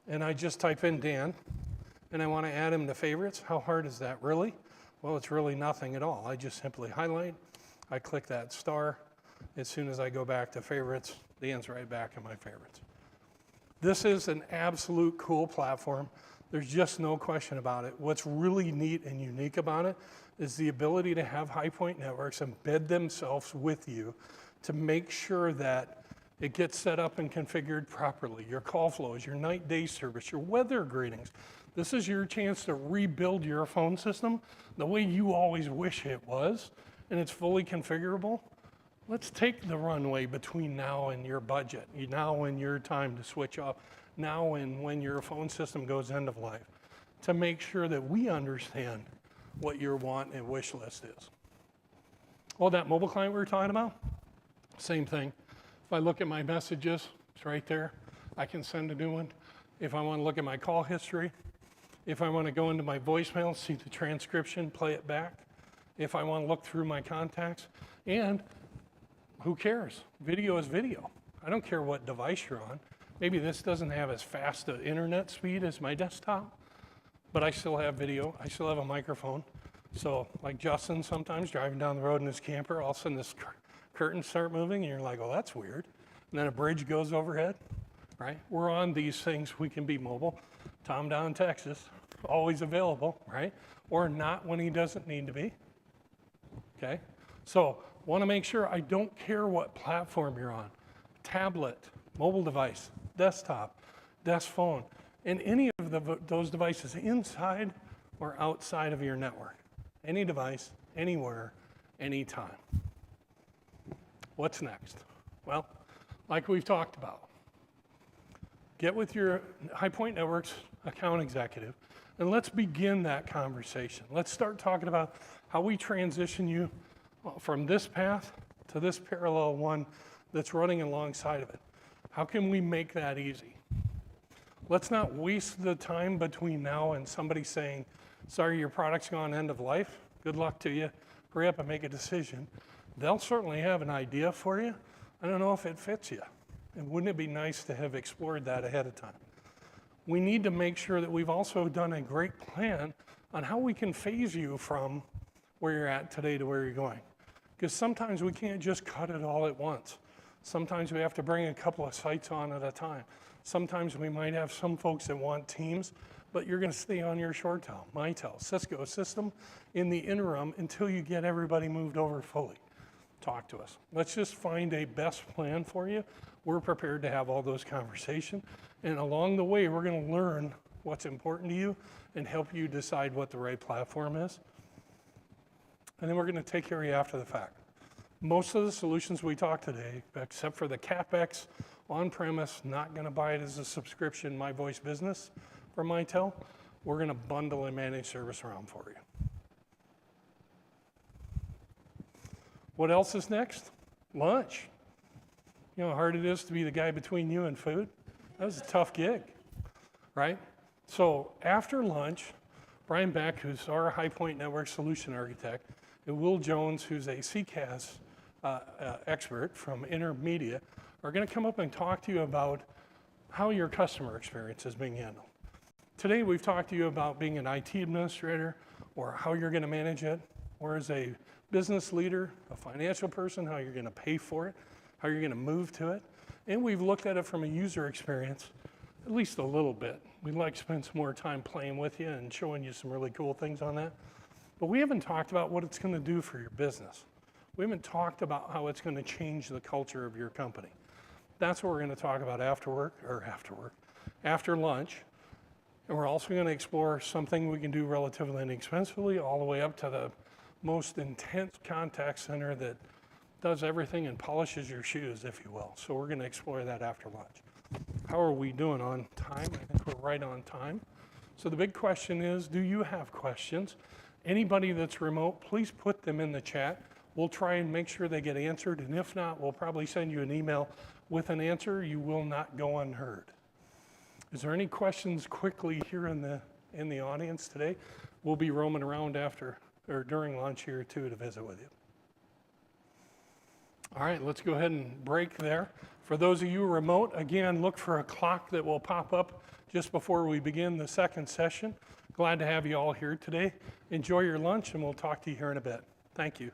and I just type in Dan, and I want to add him to favorites, how hard is that really? Well, it's really nothing at all. I just simply highlight, I click that star. As soon as I go back to favorites, Dan's right back in my favorites. This is an absolute cool platform. There's just no question about it. What's really neat and unique about it is the ability to have HighPoint Networks embed themselves with you to make sure that it gets set up and configured properly. Your call flows, your night-day service, your weather greetings. This is your chance to rebuild your phone system the way you always wish it was, and it's fully configurable. Let's take the runway between now and your budget, now and your time to switch off, now and when your phone system goes end of life, to make sure that we understand what your want and wish list is. Oh, that mobile client we were talking about? Same thing. If I look at my messages, it's right there. I can send a new one. If I want to look at my call history, if I want to go into my voicemail, see the transcription, play it back, if I want to look through my contacts, and who cares? Video is video. I don't care what device you're on. Maybe this doesn't have as fast an internet speed as my desktop, but I still have video. I still have a microphone. So like Justin sometimes driving down the road in his camper, all of a sudden this curtains start moving and you're like, oh, that's weird. And then a bridge goes overhead, right? We're on these things. We can be mobile. Tom down in Texas, always available, right? Or not when he doesn't need to be, okay? So want to make sure I don't care what platform you're on, tablet, mobile device, desktop, desk phone, and any of those devices inside or outside of your network. Any device, anywhere, anytime. What's next? Well, like we've talked about, get with your HighPoint Networks account executive, and let's begin that conversation. Let's start talking about how we transition you from this path to this parallel one that's running alongside of it. How can we make that easy? Let's not waste the time between now and somebody saying, sorry, your product's gone end of life. Good luck to you. Hurry up and make a decision. They'll certainly have an idea for you. I don't know if it fits you. And wouldn't it be nice to have explored that ahead of time? We need to make sure that we've also done a great plan on how we can phase you from where you're at today to where you're going. Because sometimes we can't just cut it all at once. Sometimes we have to bring a couple of sites on at a time. Sometimes we might have some folks that want teams, but you're going to stay on your ShoreTel, MyTel, Cisco system in the interim until you get everybody moved over fully. Talk to us. Let's just find a best plan for you. We're prepared to have all those conversations. And along the way, we're going to learn what's important to you and help you decide what the right platform is. And then we're going to take care of you after the fact. Most of the solutions we talk today, except for the CapEx, on-premise, not going to buy it as a subscription, My Voice Business for MyTel, we're going to bundle and manage service around for you. What else is next? Lunch. You know how hard it is to be the guy between you and food? That was a tough gig, right? So after lunch, Brian Beck, who's our HighPoint Network Solution Architect, and Will Jones, who's a CCAS expert from Intermedia, are going to come up and talk to you about how your customer experience is being handled. Today, we've talked to you about being an IT administrator or how you're going to manage it, or as a business leader, a financial person, how you're going to pay for it, how you're going to move to it. And we've looked at it from a user experience, at least a little bit. We'd like to spend some more time playing with you and showing you some really cool things on that. But we haven't talked about what it's going to do for your business. We haven't talked about how it's going to change the culture of your company. That's what we're going to talk about after lunch. And we're also going to explore something we can do relatively inexpensively all the way up to the most intense contact center that does everything and polishes your shoes, if you will. So we're going to explore that after lunch. How are we doing on time? I think we're right on time. So the big question is, do you have questions? Anybody that's remote, please put them in the chat. We'll try and make sure they get answered, and if not, we'll probably send you an email with an answer. You will not go unheard. Is there any questions quickly here in the audience today? We'll be roaming around after or during lunch here too to visit with you. All right, let's go ahead and break there. For those of you remote, again, look for a clock that will pop up just before we begin the second session. Glad to have you all here today. Enjoy your lunch, and we'll talk to you here in a bit. Thank you.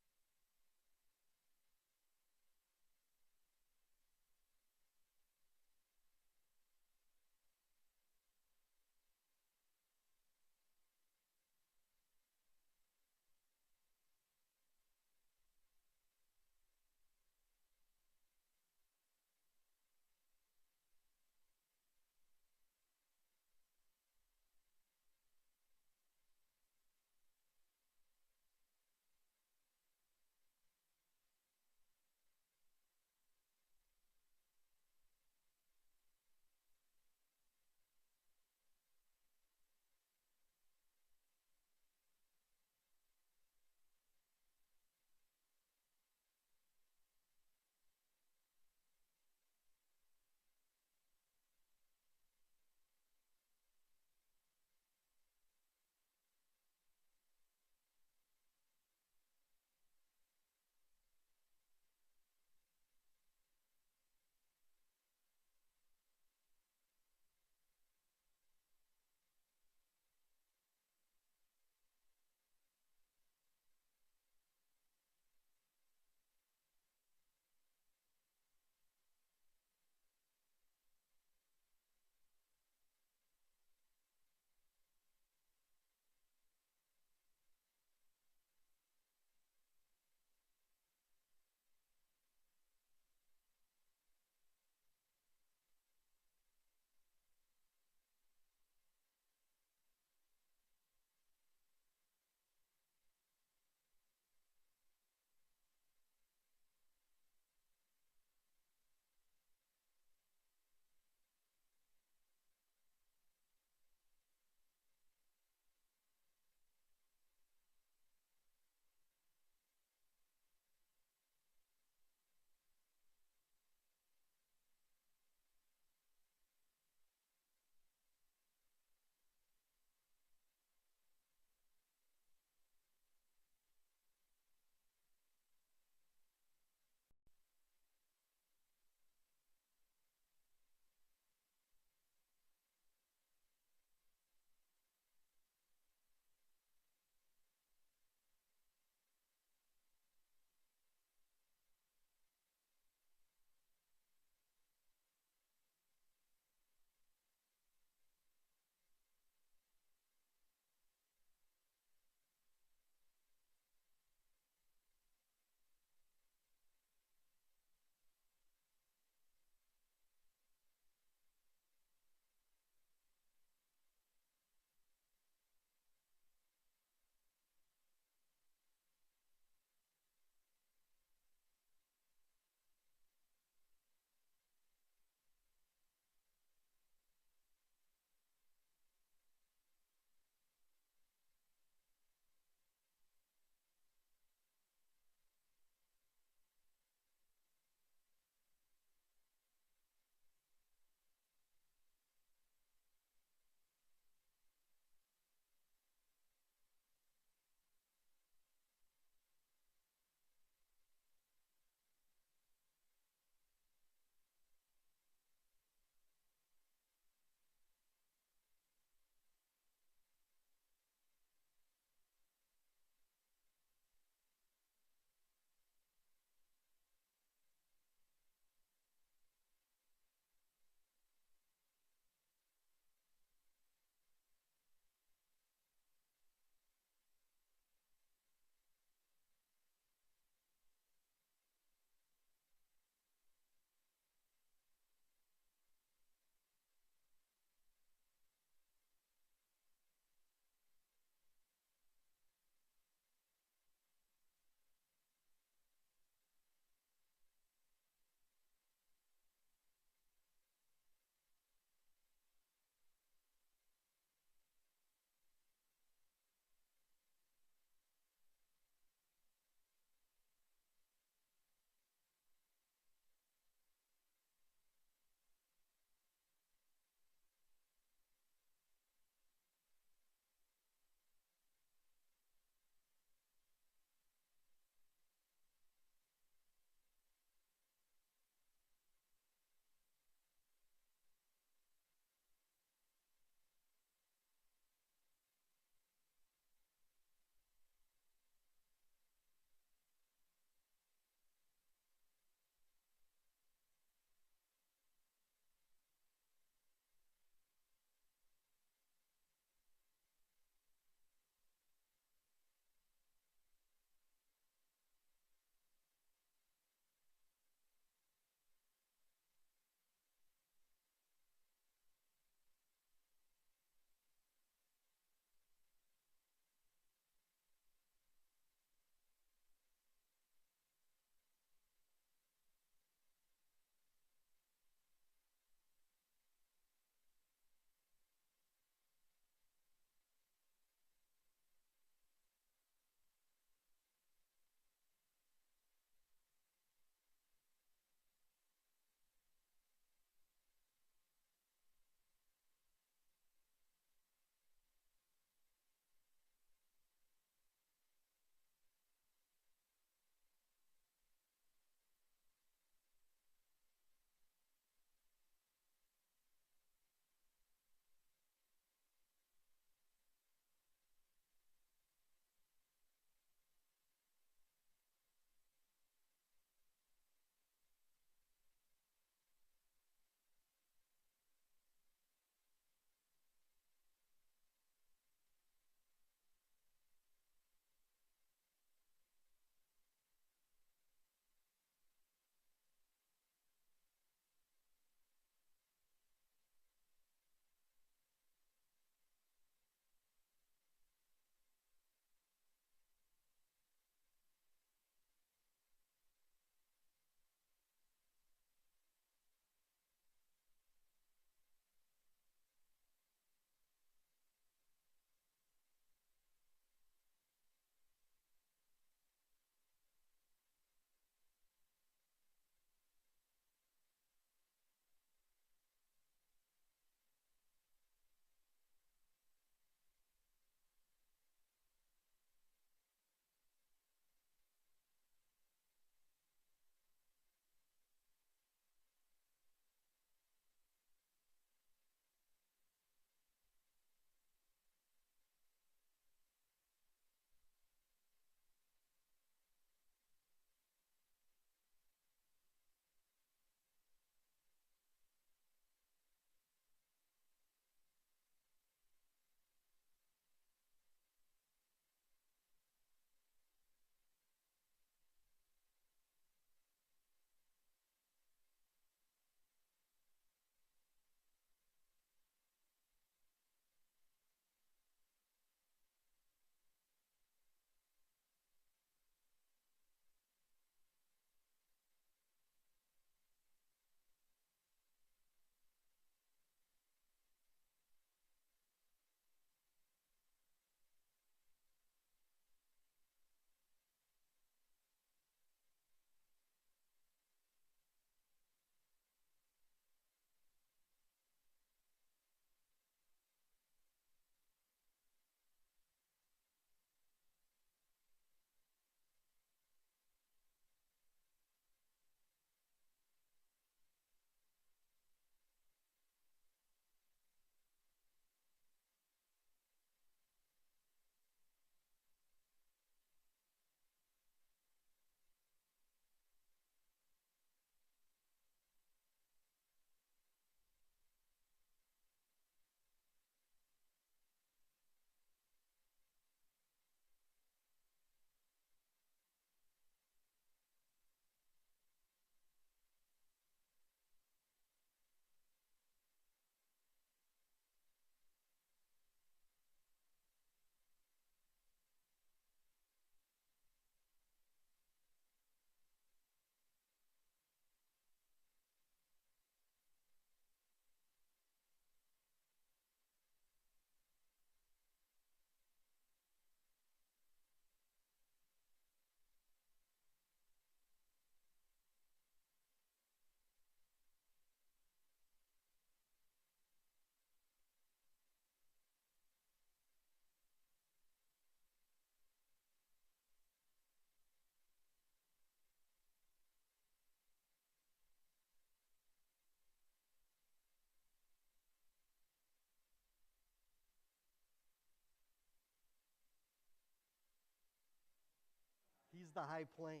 He's the high plane.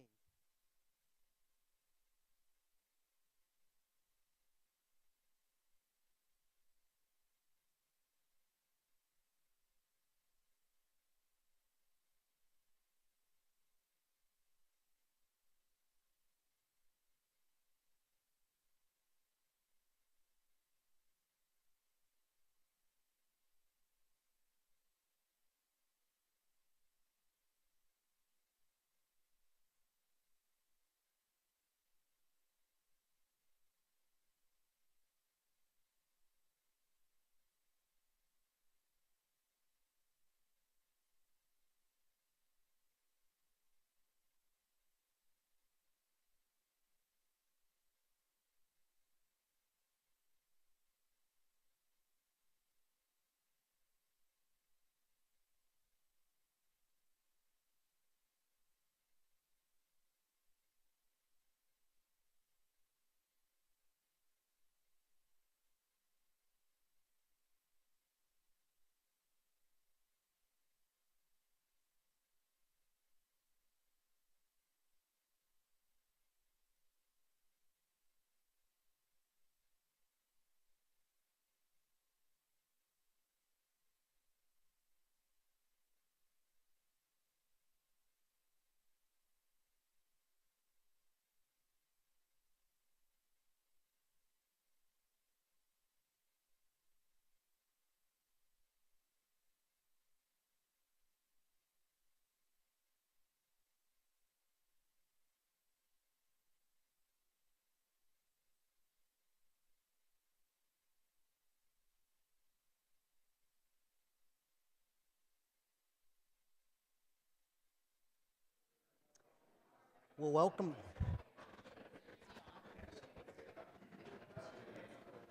Well,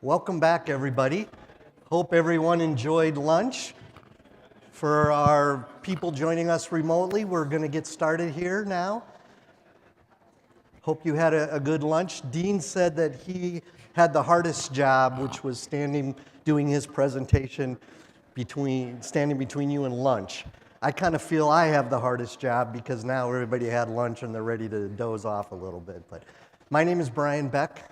welcome back, everybody. Hope everyone enjoyed lunch. For our people joining us remotely, we're going to get started here now. Hope you had a good lunch. Dean said that he had the hardest job, which was doing his presentation standing between you and lunch. I kind of feel I have the hardest job because now everybody had lunch and they're ready to doze off a little bit. But my name is Brian Beck.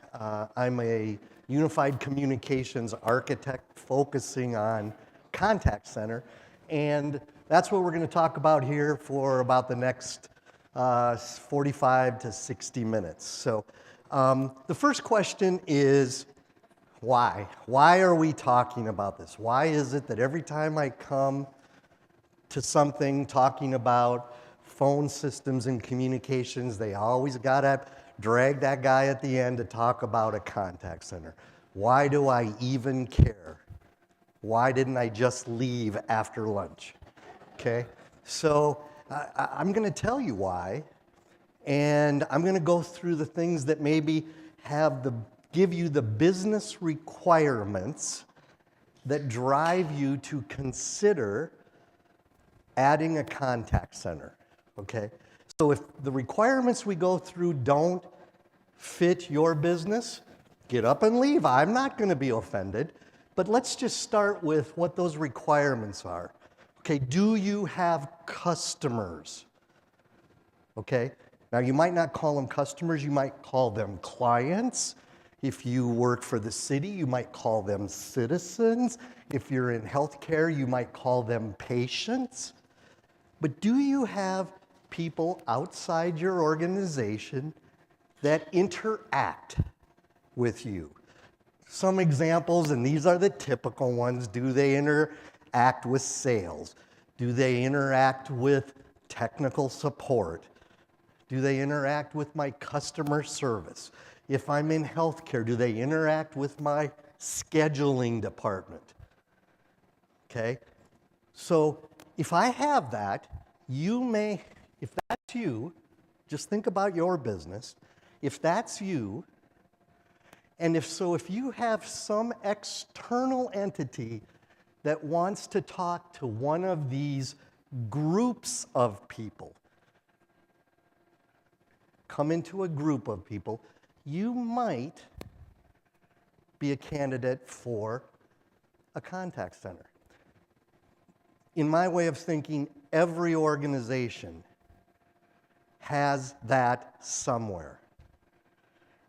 I'm a unified communications architect focusing on contact center. And that's what we're going to talk about here for about the next 45 to 60 minutes. So the first question is, why? Why are we talking about this? Why is it that every time I come to something talking about phone systems and communications, they always gotta drag that guy at the end to talk about a contact center? Why do I even care? Why didn't I just leave after lunch? Okay, so I'm gonna tell you why, and I'm gonna go through the things that maybe give you the business requirements that drive you to consider adding a contact center, okay? So if the requirements we go through don't fit your business, get up and leave. I'm not gonna be offended, but let's just start with what those requirements are. Okay, do you have customers? Okay, now you might not call them customers, you might call them clients. If you work for the city, you might call them citizens. If you're in healthcare, you might call them patients. But do you have people outside your organization that interact with you? Some examples, and these are the typical ones. Do they interact with sales? Do they interact with technical support? Do they interact with my customer service? If I'm in healthcare, do they interact with my scheduling department? Okay, so if I have that, if that's you, just think about your business. If that's you, and if you have some external entity that wants to talk to one of these groups of people, come into a group of people, you might be a candidate for a contact center. In my way of thinking, every organization has that somewhere.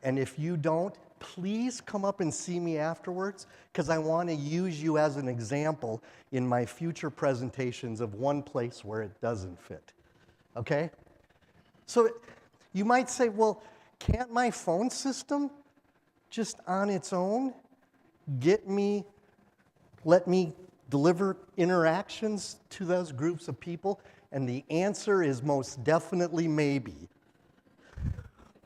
And if you don't, please come up and see me afterwards, because I want to use you as an example in my future presentations of one place where it doesn't fit. Okay? So you might say, well, can't my phone system just on its own let me deliver interactions to those groups of people? And the answer is most definitely maybe.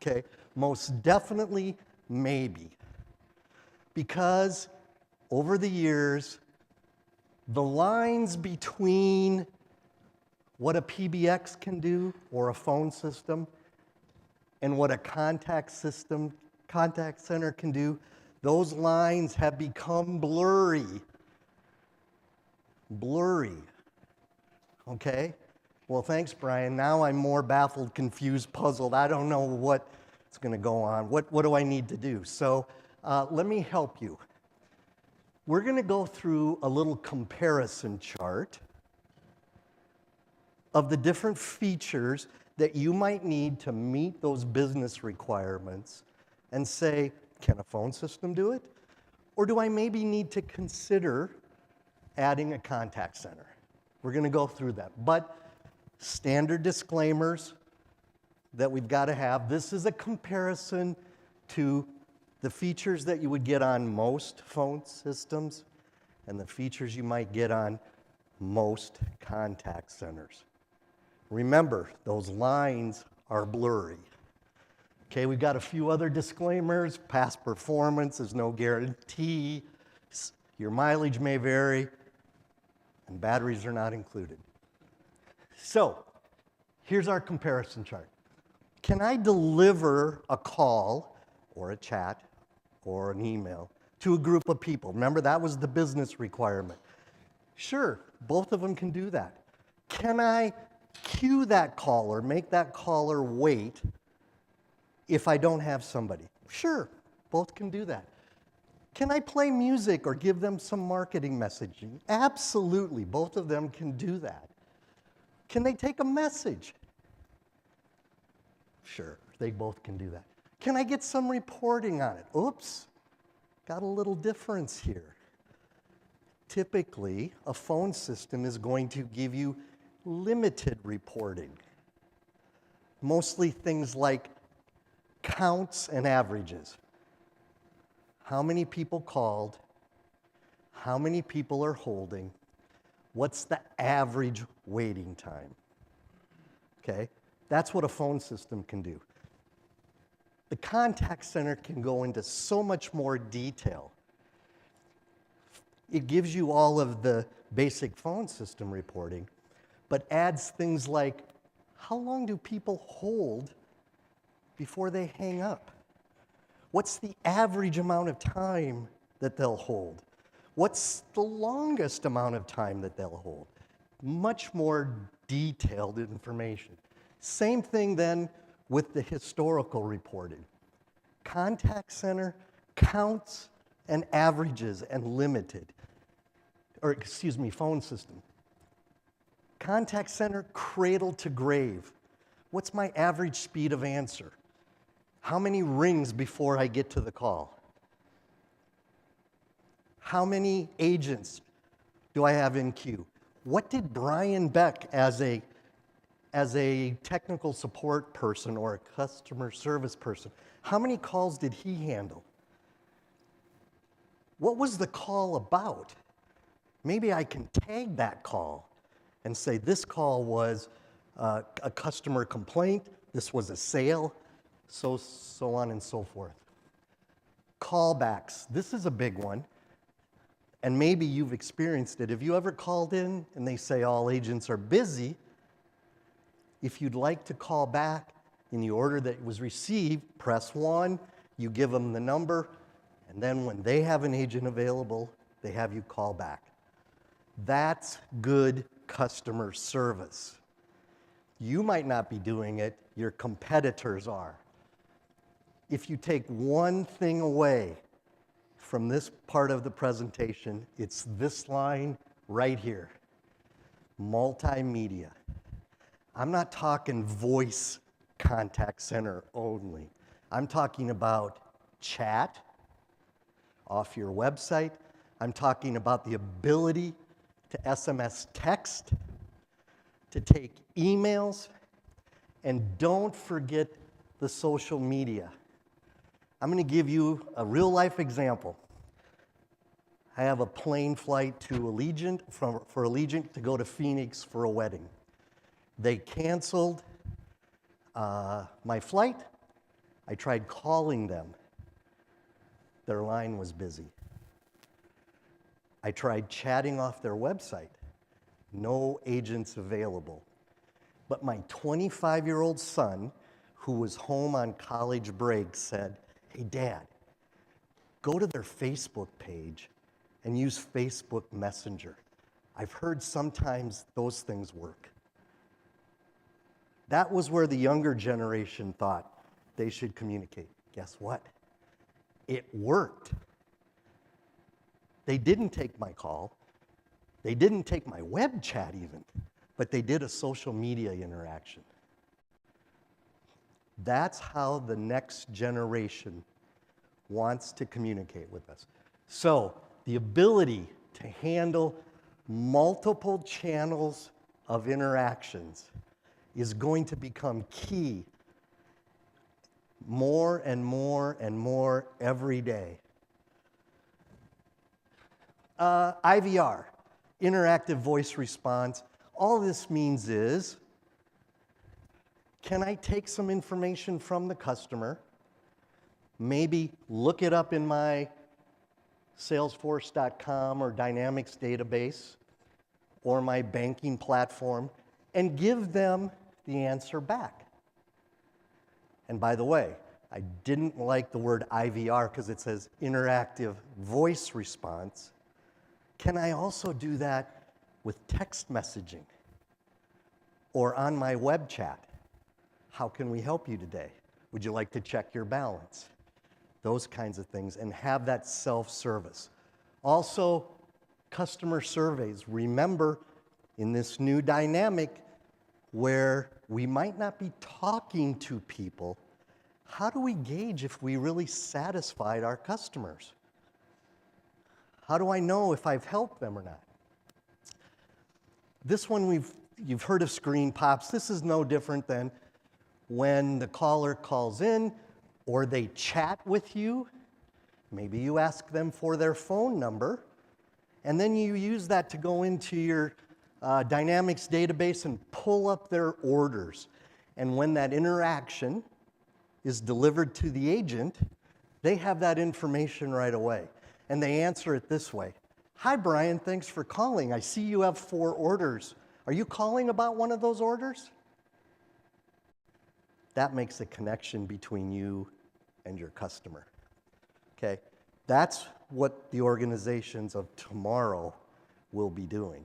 Okay? Most definitely maybe. Because over the years, the lines between what a PBX can do or a phone system and what a contact center can do, those lines have become blurry. Blurry. Okay? Well, thanks, Brian. Now I'm more baffled, confused, puzzled. I don't know what's going to go on. What do I need to do? So let me help you. We're going to go through a little comparison chart of the different features that you might need to meet those business requirements and say, can a phone system do it? Or do I maybe need to consider adding a contact center? We're going to go through that. But standard disclaimers that we've got to have. This is a comparison to the features that you would get on most phone systems and the features you might get on most contact centers. Remember, those lines are blurry. Okay, we've got a few other disclaimers. Past performance is no guarantee. Your mileage may vary, and batteries are not included. So, here's our comparison chart. Can I deliver a call or a chat or an email to a group of people? Remember, that was the business requirement. Sure, both of them can do that. Can I queue that caller, make that caller wait if I don't have somebody? Sure, both can do that. Can I play music or give them some marketing messaging? Absolutely, both of them can do that. Can they take a message? Sure, they both can do that. Can I get some reporting on it? Oops, got a little difference here. Typically, a phone system is going to give you limited reporting. Mostly things like counts and averages. How many people called? How many people are holding? What's the average waiting time? Okay, that's what a phone system can do. The contact center can go into so much more detail. It gives you all of the basic phone system reporting, but adds things like, how long do people hold before they hang up? What's the average amount of time that they'll hold? What's the longest amount of time that they'll hold? Much more detailed information. Same thing then with the historical reporting. Contact center counts and averages and limited, phone system. Contact center, cradle to grave. What's my average speed of answer? How many rings before I get to the call? How many agents do I have in queue? What did Brian Beck, as a technical support person or a customer service person, how many calls did he handle? What was the call about? Maybe I can tag that call and say this call was a customer complaint, this was a sale, so on and so forth. Callbacks, this is a big one, and maybe you've experienced it. Have you ever called in and they say all agents are busy? If you'd like to call back in the order that it was received, press 1, you give them the number, and then when they have an agent available, they have you call back. That's good customer service. You might not be doing it, your competitors are. If you take one thing away from this part of the presentation, it's this line right here, multimedia. I'm not talking voice contact center only. I'm talking about chat off your website. I'm talking about the ability to SMS text, to take emails, and don't forget the social media. I'm going to give you a real-life example. I have a plane flight to Allegiant, for Allegiant to go to Phoenix for a wedding. They canceled my flight. I tried calling them. Their line was busy. I tried chatting off their website. No agents available. But my 25-year-old son, who was home on college break, said, "Hey, Dad, go to their Facebook page and use Facebook Messenger. I've heard sometimes those things work." That was where the younger generation thought they should communicate. Guess what? It worked. They didn't take my call. They didn't take my web chat even, but they did a social media interaction. That's how the next generation wants to communicate with us. So the ability to handle multiple channels of interactions is going to become key more and more and more every day. IVR, interactive voice response. All this means is, can I take some information from the customer, maybe look it up in my Salesforce.com or Dynamics database or my banking platform and give them the answer back? And by the way, I didn't like the word IVR because it says interactive voice response. Can I also do that with text messaging or on my web chat? How can we help you today? Would you like to check your balance? Those kinds of things, and have that self-service. Also, customer surveys. Remember, in this new dynamic where we might not be talking to people, how do we gauge if we really satisfied our customers? How do I know if I've helped them or not? This one you've heard of screen pops. This is no different than when the caller calls in or they chat with you. Maybe you ask them for their phone number, and then you use that to go into your Dynamics database and pull up their orders. And when that interaction is delivered to the agent, they have that information right away. And they answer it this way: "Hi, Brian, thanks for calling. I see you have 4 orders. Are you calling about one of those orders?" That makes a connection between you and your customer. Okay? That's what the organizations of tomorrow will be doing.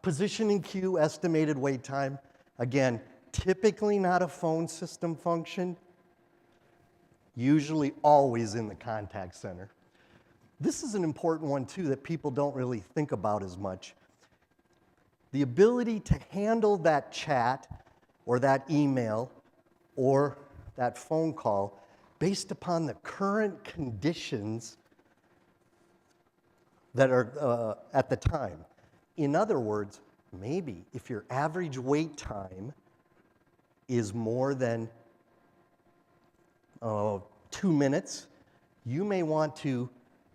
Positioning queue, estimated wait time. Again, typically not a phone system function, usually always in the contact center. This is an important one too that people don't really think about as much. The ability to handle that chat or that email or that phone call based upon the current conditions that are at the time. In other words, maybe if your average wait time is more than 2 minutes, you may want to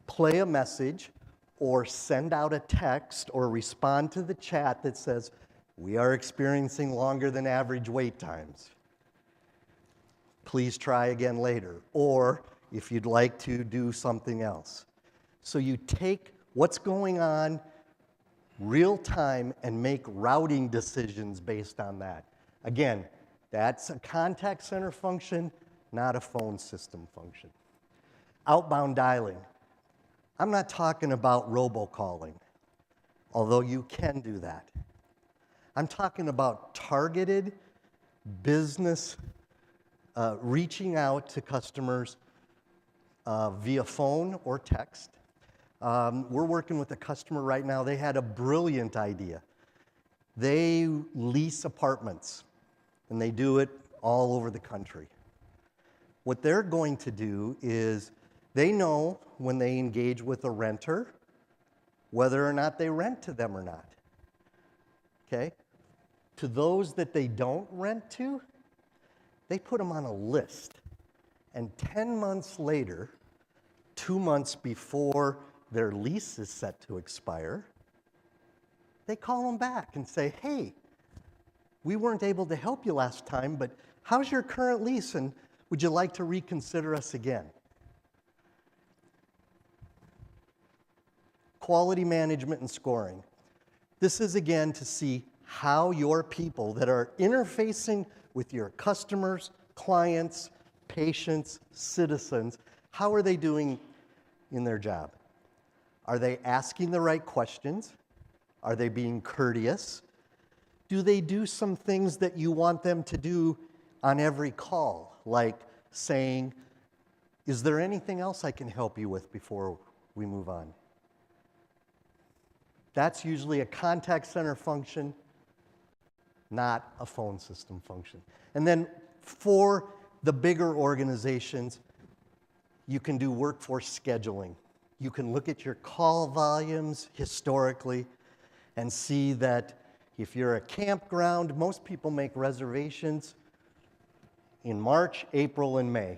play a message or send out a text or respond to the chat that says, "We are experiencing longer than average wait times. Please try again later," or if you'd like to do something else. So you take what's going on real time and make routing decisions based on that. Again, that's a contact center function, not a phone system function. Outbound dialing. I'm not talking about robocalling, although you can do that. I'm talking about targeted business reaching out to customers via phone or text. We're working with a customer right now. They had a brilliant idea. They lease apartments, and they do it all over the country. What they're going to do is they know when they engage with a renter whether or not they rent to them or not. Okay? To those that they don't rent to, they put them on a list. And 10 months later, 2 months before their lease is set to expire, they call them back and say, hey, we weren't able to help you last time, but how's your current lease, and would you like to reconsider us again? Quality management and scoring. This is, again, to see how your people that are interfacing with your customers, clients, patients, citizens, how are they doing in their job? Are they asking the right questions? Are they being courteous? Do they do some things that you want them to do on every call, like saying, is there anything else I can help you with before we move on? That's usually a contact center function, not a phone system function. And then for the bigger organizations, you can do workforce scheduling. You can look at your call volumes historically and see that if you're a campground, most people make reservations in March, April, and May.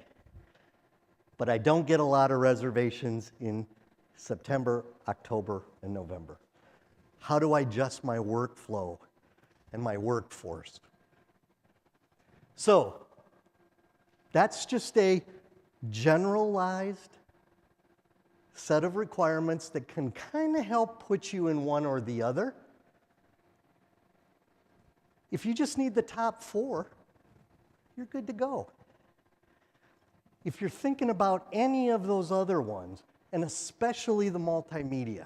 But I don't get a lot of reservations in September, October, and November. How do I adjust my workflow and my workforce? So, that's just a generalized set of requirements that can kind of help put you in one or the other. If you just need the top 4, you're good to go. If you're thinking about any of those other ones, and especially the multimedia,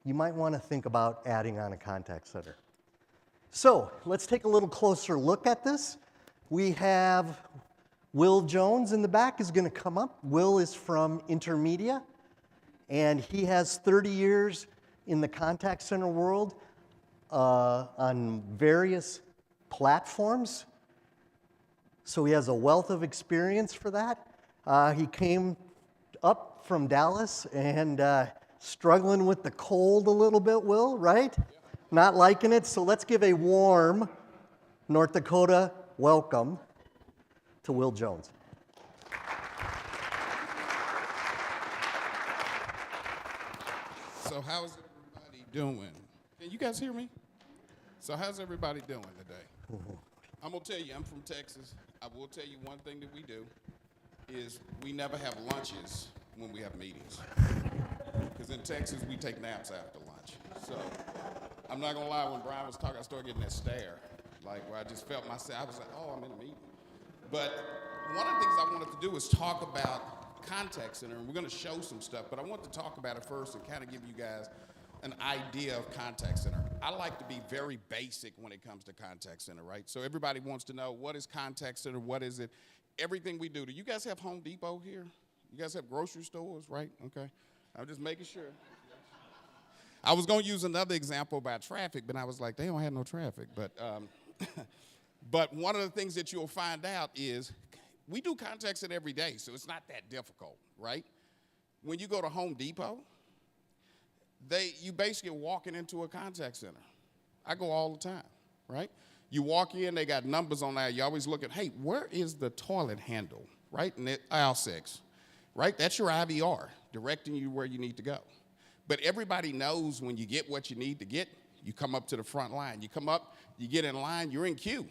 you might want to think about adding on a contact center. So let's take a little closer look at this. We have Will Jones in the back is going to come up. Will is from Intermedia, and he has 30 years in the contact center world on various platforms. So he has a wealth of experience for that. He came up from Dallas and struggling with the cold a little bit, Will, right? Yeah. Not liking it, so let's give a warm North Dakota welcome to Will Jones.
So how's everybody doing? Can you guys hear me? So how's everybody doing today? I'm gonna tell you, I'm from Texas. I will tell you one thing that we do is we never have lunches when we have meetings. Because in Texas, we take naps after lunch. So I'm not gonna lie, when Brian was talking, I started getting that stare, like where I just felt myself, I was like, oh, I'm in a meeting. But one of the things I wanted to do is talk about contact center, and we're gonna show some stuff, but I want to talk about it first and kind of give you guys an idea of contact center. I like to be very basic when it comes to contact center, right? So everybody wants to know, what is contact center, what is it? Everything we do. Do you guys have Home Depot here? You guys have grocery stores, right? Okay. I'm just making sure. I was going to use another example about traffic, but I was like, they don't have no traffic. But, but one of the things that you'll find out is we do contact center every day, so it's not that difficult, right? When you go to Home Depot, you basically are walking into a contact center. I go all the time, right? You walk in, they got numbers on there. You always look at, hey, where is the toilet handle, right? And aisle 6, right? That's your IVR, directing you where you need to go. But everybody knows when you get what you need to get, you come up to the front line. You come up, you get in line, you're in queue.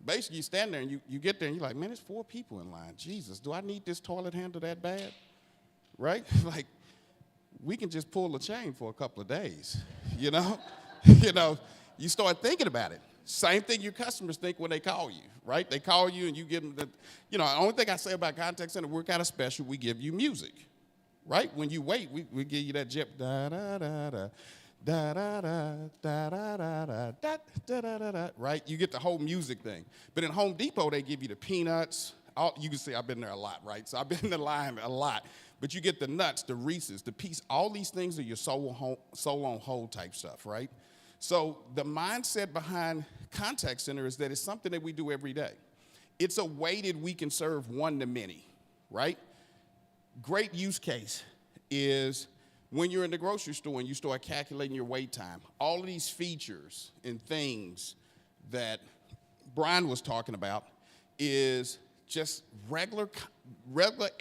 Basically, you stand there and you get there and you're like, man, there's 4 people in line. Jesus, do I need this toilet handle that bad? Right? Like, we can just pull the chain for a couple of days, you know? You start thinking about it. Same thing your customers think when they call you, right? They call you and you give them the only thing I say about contact center, we're kind of special, we give you music, right? When you wait, we give you that jip, da-da-da-da, da-da-da, da-da-da-da, da-da-da-da, right? You get the whole music thing. But in Home Depot, they give you the peanuts. You can see I've been there a lot, right? So I've been in the line a lot. But you get the nuts, the reassess, the piece, all these things are your soul on hold type stuff, right? So the mindset behind contact center is that it's something that we do every day. It's a way that we can serve one to many, right? Great use case is when you're in the grocery store and you start calculating your wait time. All of these features and things that Brian was talking about is just regular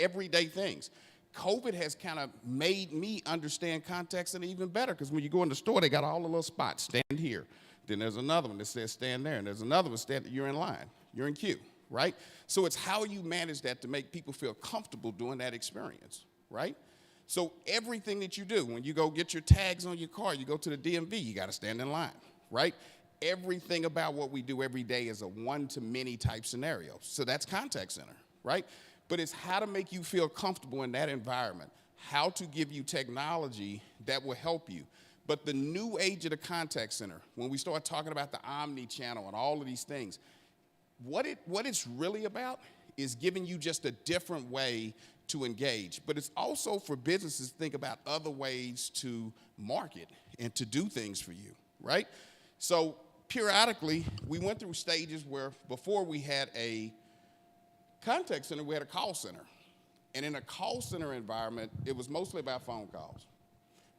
everyday things. COVID has kind of made me understand contact center even better, because when you go in the store, they got all the little spots. Stand here. Then there's another one that says stand there, and there's another one that you're in line. You're in queue, right? So it's how you manage that to make people feel comfortable doing that experience, right? So everything that you do, when you go get your tags on your car, you go to the DMV, you got to stand in line, right? Everything about what we do every day is a one-to-many type scenario. So that's contact center, right? But it's how to make you feel comfortable in that environment, how to give you technology that will help you. But the new age of the contact center, when we start talking about the omni-channel and all of these things, what it's really about is giving you just a different way to engage. But it's also for businesses to think about other ways to market and to do things for you, right? So periodically, we went through stages where before we had a contact center, we had a call center. And in a call center environment, it was mostly about phone calls,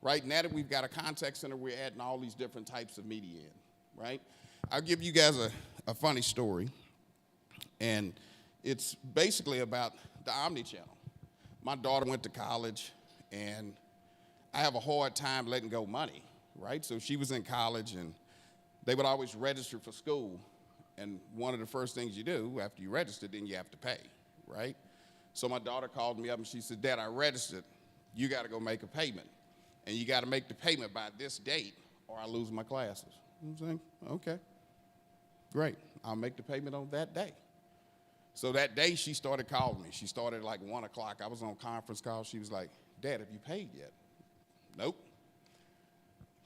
right? Now that we've got a contact center, we're adding all these different types of media in, right? I'll give you guys a funny story, and it's basically about the omni-channel. My daughter went to college, and I have a hard time letting go money, right? So she was in college, and they would always register for school. And one of the first things you do after you register, then you have to pay, right? So my daughter called me up and she said, Dad, I registered. You got to go make a payment. And you got to make the payment by this date or I lose my classes. I'm saying, okay, great. I'll make the payment on that day. So that day she started calling me. She started at like 1 o'clock. I was on conference call. She was like, Dad, have you paid yet? Nope.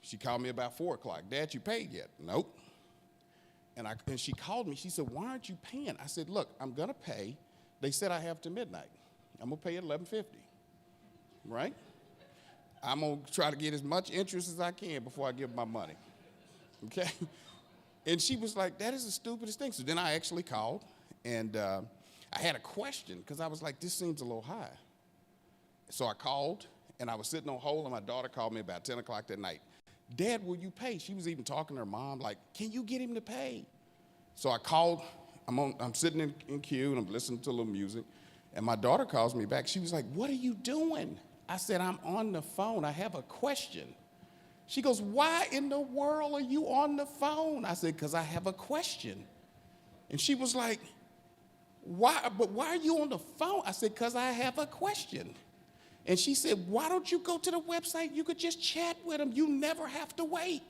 She called me about 4 o'clock. Dad, you paid yet? Nope. And she called me. She said, why aren't you paying? I said, look, I'm going to pay. They said I have to midnight. I'm going to pay at $11.50, right? I'm going to try to get as much interest as I can before I give my money, okay? And she was like, that is the stupidest thing. So then I actually called, and I had a question because I was like, this seems a little high. So I called, and I was sitting on hold, and my daughter called me about 10 o'clock that night. Dad, will you pay? She was even talking to her mom, like, can you get him to pay? So I called. I'm sitting in queue, and I'm listening to a little music, and my daughter calls me back. She was like, what are you doing? I said, I'm on the phone. I have a question. She goes, why in the world are you on the phone? I said, because I have a question. And she was like, why? But why are you on the phone? I said, because I have a question. And she said, why don't you go to the website? You could just chat with them. You never have to wait.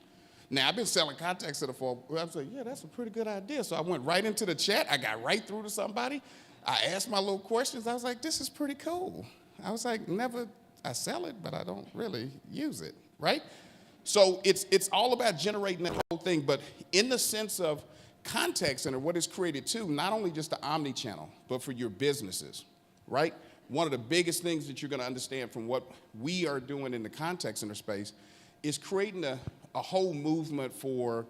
Now, I've been selling contact center for a while. I was like, yeah, that's a pretty good idea. So I went right into the chat. I got right through to somebody. I asked my little questions. I was like, this is pretty cool. I was like, I sell it, but I don't really use it, right? So it's all about generating that whole thing. But in the sense of contact center, what it's created too, not only just the omni-channel, but for your businesses, right? One of the biggest things that you're going to understand from what we are doing in the contact center space is creating a whole movement for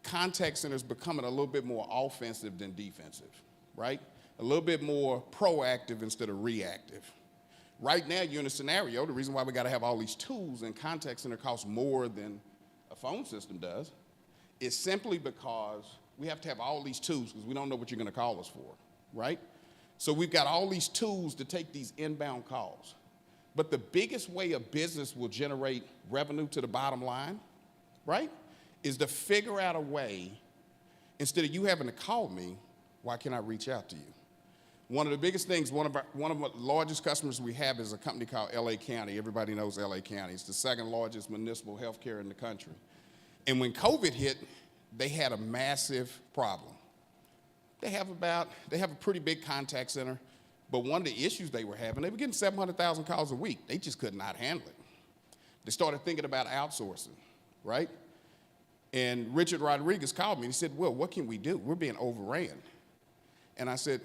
contact centers becoming a little bit more offensive than defensive, right? A little bit more proactive instead of reactive. Right now, you're in a scenario, the reason why we got to have all these tools and contact center costs more than a phone system does is simply because we have to have all these tools because we don't know what you're going to call us for, right? So we've got all these tools to take these inbound calls. But the biggest way a business will generate revenue to the bottom line, right, is to figure out a way, instead of you having to call me, why can't I reach out to you? One of the biggest things, one of the largest customers we have is a company called LA County. Everybody knows LA County. It's the second largest municipal healthcare in the country. And when COVID hit, they had a massive problem. They have a pretty big contact center, but one of the issues they were having, they were getting 700,000 calls a week. They just could not handle it. They started thinking about outsourcing, right? And Richard Rodriguez called me and he said, Will, what can we do? We're being overran. And I said,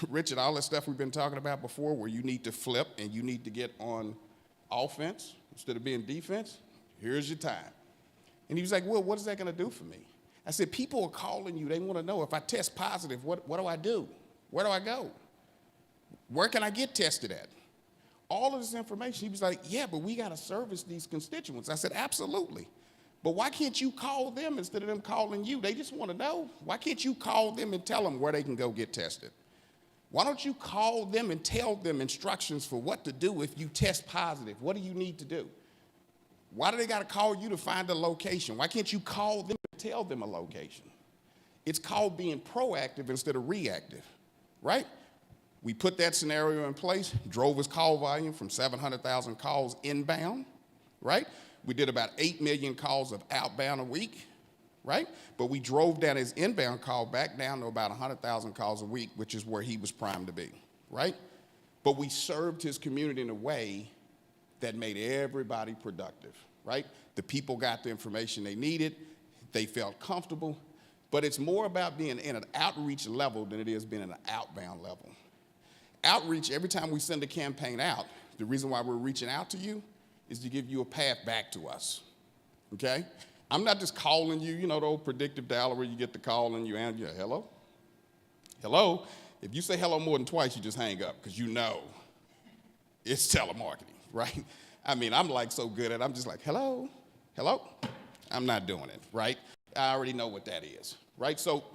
Richard, all that stuff we've been talking about before where you need to flip and you need to get on offense instead of being defense, here's your time. And he was like, well, what is that going to do for me? I said, people are calling you. They want to know if I test positive, what do I do? Where do I go? Where can I get tested at? All of this information. He was like, yeah, but we got to service these constituents. I said, absolutely. But why can't you call them instead of them calling you? They just want to know. Why can't you call them and tell them where they can go get tested? Why don't you call them and tell them instructions for what to do if you test positive? What do you need to do? Why do they got to call you to find a location? Why can't you call them and tell them a location? It's called being proactive instead of reactive, right? We put that scenario in place, drove his call volume from 700,000 calls inbound, right? We did about 8 million calls of outbound a week, right? But we drove down his inbound call back down to about 100,000 calls a week, which is where he was primed to be, right? But we served his community in a way that made everybody productive, right? The people got the information they needed, they felt comfortable, but it's more about being in an outreach level than it is being in an outbound level. Outreach, every time we send a campaign out, the reason why we're reaching out to you is to give you a path back to us, okay? I'm not just calling you, you know, the old predictive dialer where you get the call and you answer, hello? Hello? If you say hello more than twice, you just hang up because you know it's telemarketing, right? I mean, I'm like so good at it, I'm just like, hello? Hello? I'm not doing it, right? I already know what that is, right? So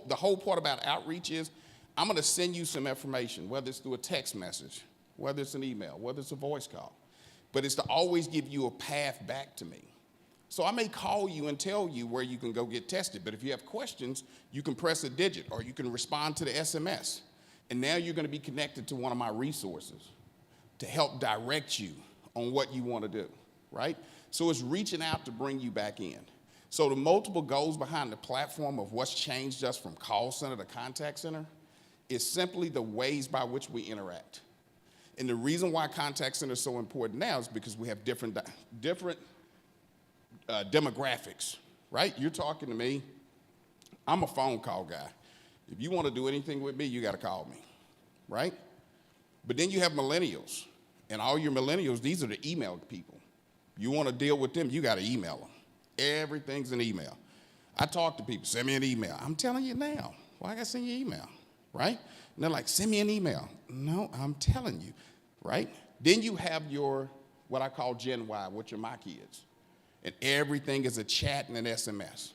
the whole part about outreach is I'm going to send you some information, whether it's through a text message, whether it's an email, whether it's a voice call. But it's to always give you a path back to me. So I may call you and tell you where you can go get tested, but if you have questions, you can press a digit or you can respond to the SMS. And now you're going to be connected to one of my resources to help direct you on what you want to do, right? So it's reaching out to bring you back in. So the multiple goals behind the platform of what's changed us from call center to contact center is simply the ways by which we interact. And the reason why contact center is so important now is because we have different demographics, right? You're talking to me. I'm a phone call guy. If you want to do anything with me, you got to call me, right? But then you have millennials. And all your millennials, these are the email people. You want to deal with them, you got to email them. Everything's an email. I talk to people, send me an email. I'm telling you now. Why I got to send you an email, right? And they're like, send me an email. No, I'm telling you, right? Then you have your, what I call Gen Y, which are my kids. And everything is a chat and an SMS.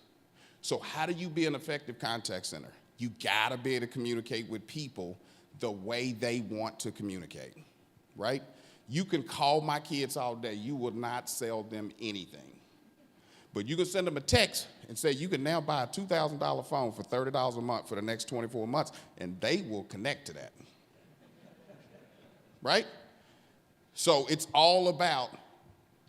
So how do you be an effective contact center? You gotta be able to communicate with people the way they want to communicate, right? You can call my kids all day. You will not sell them anything. But you can send them a text and say, you can now buy a $2,000 phone for $30 a month for the next 24 months, and they will connect to that, right? So it's all about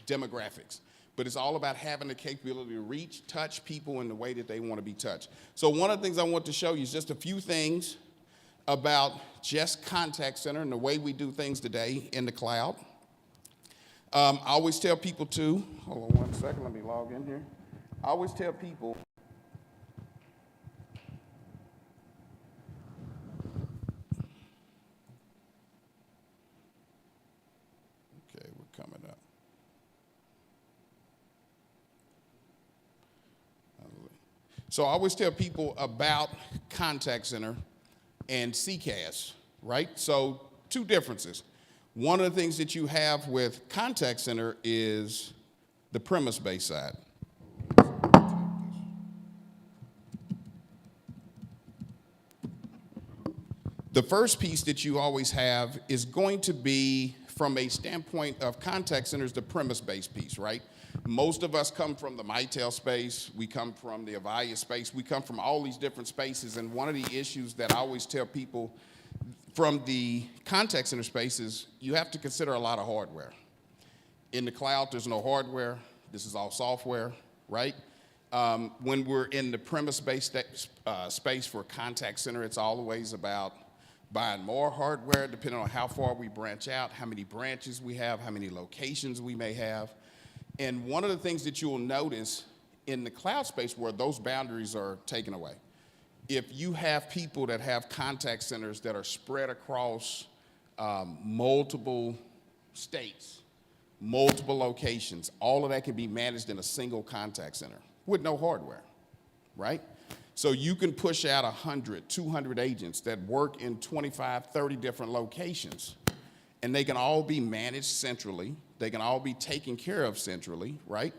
demographics, but it's all about having the capability to reach, touch people in the way that they want to be touched. So one of the things I want to show you is just a few things about just contact center and the way we do things today in the cloud. I always tell people too, hold on one second, let me log in here. I always tell people, okay, we're coming up. So I always tell people about contact center and CCAS, right? So two differences. One of the things that you have with contact center is the premise-based side. The first piece that you always have is going to be, from a standpoint of contact centers, the premise-based piece, right? Most of us come from the Mitel space, we come from the Avaya space, we come from all these different spaces, and one of the issues that I always tell people from the contact center space is you have to consider a lot of hardware. In the cloud, there's no hardware, this is all software, right? When we're in the premise-based space for contact center, it's always about buying more hardware depending on how far we branch out, how many branches we have, how many locations we may have. And one of the things that you'll notice in the cloud space where those boundaries are taken away if you have people that have contact centers that are spread across multiple states, multiple locations, all of that can be managed in a single contact center with no hardware, right? So you can push out 100, 200 agents that work in 25, 30 different locations, and they can all be managed centrally. They can all be taken care of centrally, right?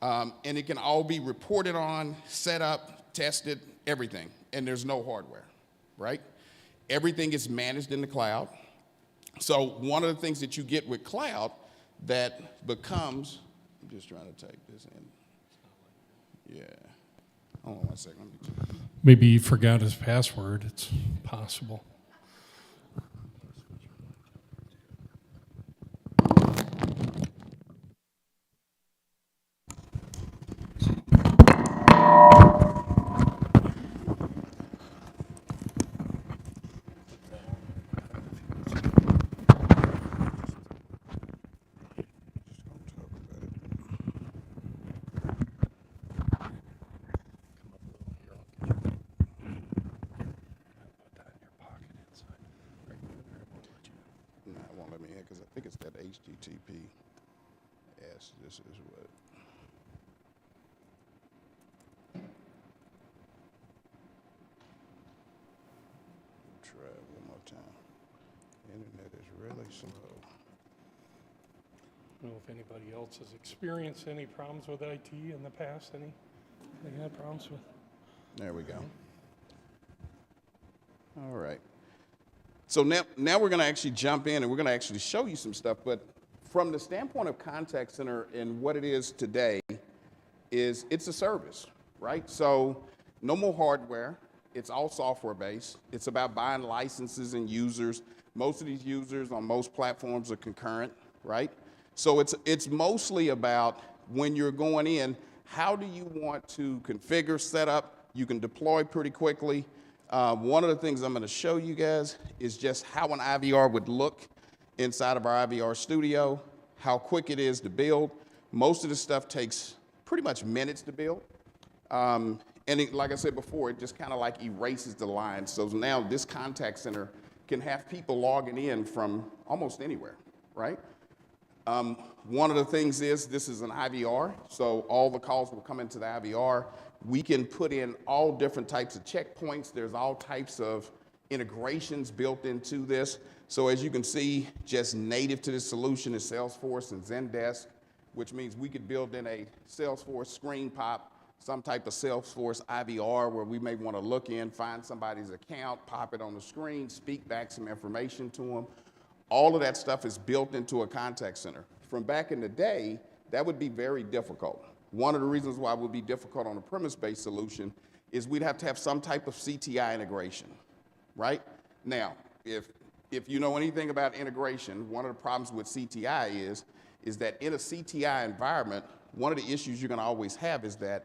And it can all be reported on, set up, tested, everything, and there's no hardware, right? Everything is managed in the cloud. So one of the things that you get with cloud that becomes, I'm just trying to take this in. Yeah. Hold on 1 second. Let me check.
Maybe he forgot his password. It's possible.
No, it won't let me in because I think it's that HTTP. Yes, this is what. Try it one more time. Internet is really slow.
I don't know if anybody else has experienced any problems with IT in the past. Any they had problems with?
There we go. All right. So now we're going to actually jump in and we're going to actually show you some stuff. But from the standpoint of contact center and what it is today, is it's a service, right? So no more hardware. It's all software based. It's about buying licenses and users. Most of these users on most platforms are concurrent, right? So it's mostly about when you're going in, how do you want to configure, set up? You can deploy pretty quickly. One of the things I'm going to show you guys is just how an IVR would look inside of our IVR studio, how quick it is to build. Most of the stuff takes pretty much minutes to build. And like I said before, it just kind of like erases the lines. So now this contact center can have people logging in from almost anywhere, right? One of the things is this is an IVR, so all the calls will come into the IVR. We can put in all different types of checkpoints. There's all types of integrations built into this. So as you can see, just native to this solution is Salesforce and Zendesk, which means we could build in a Salesforce screen pop, some type of Salesforce IVR where we may want to look in, find somebody's account, pop it on the screen, speak back some information to them. All of that stuff is built into a contact center. From back in the day, that would be very difficult. One of the reasons why it would be difficult on a premise-based solution is we'd have to have some type of CTI integration, right? Now, if you know anything about integration, one of the problems with CTI is that in a CTI environment, one of the issues you're going to always have is that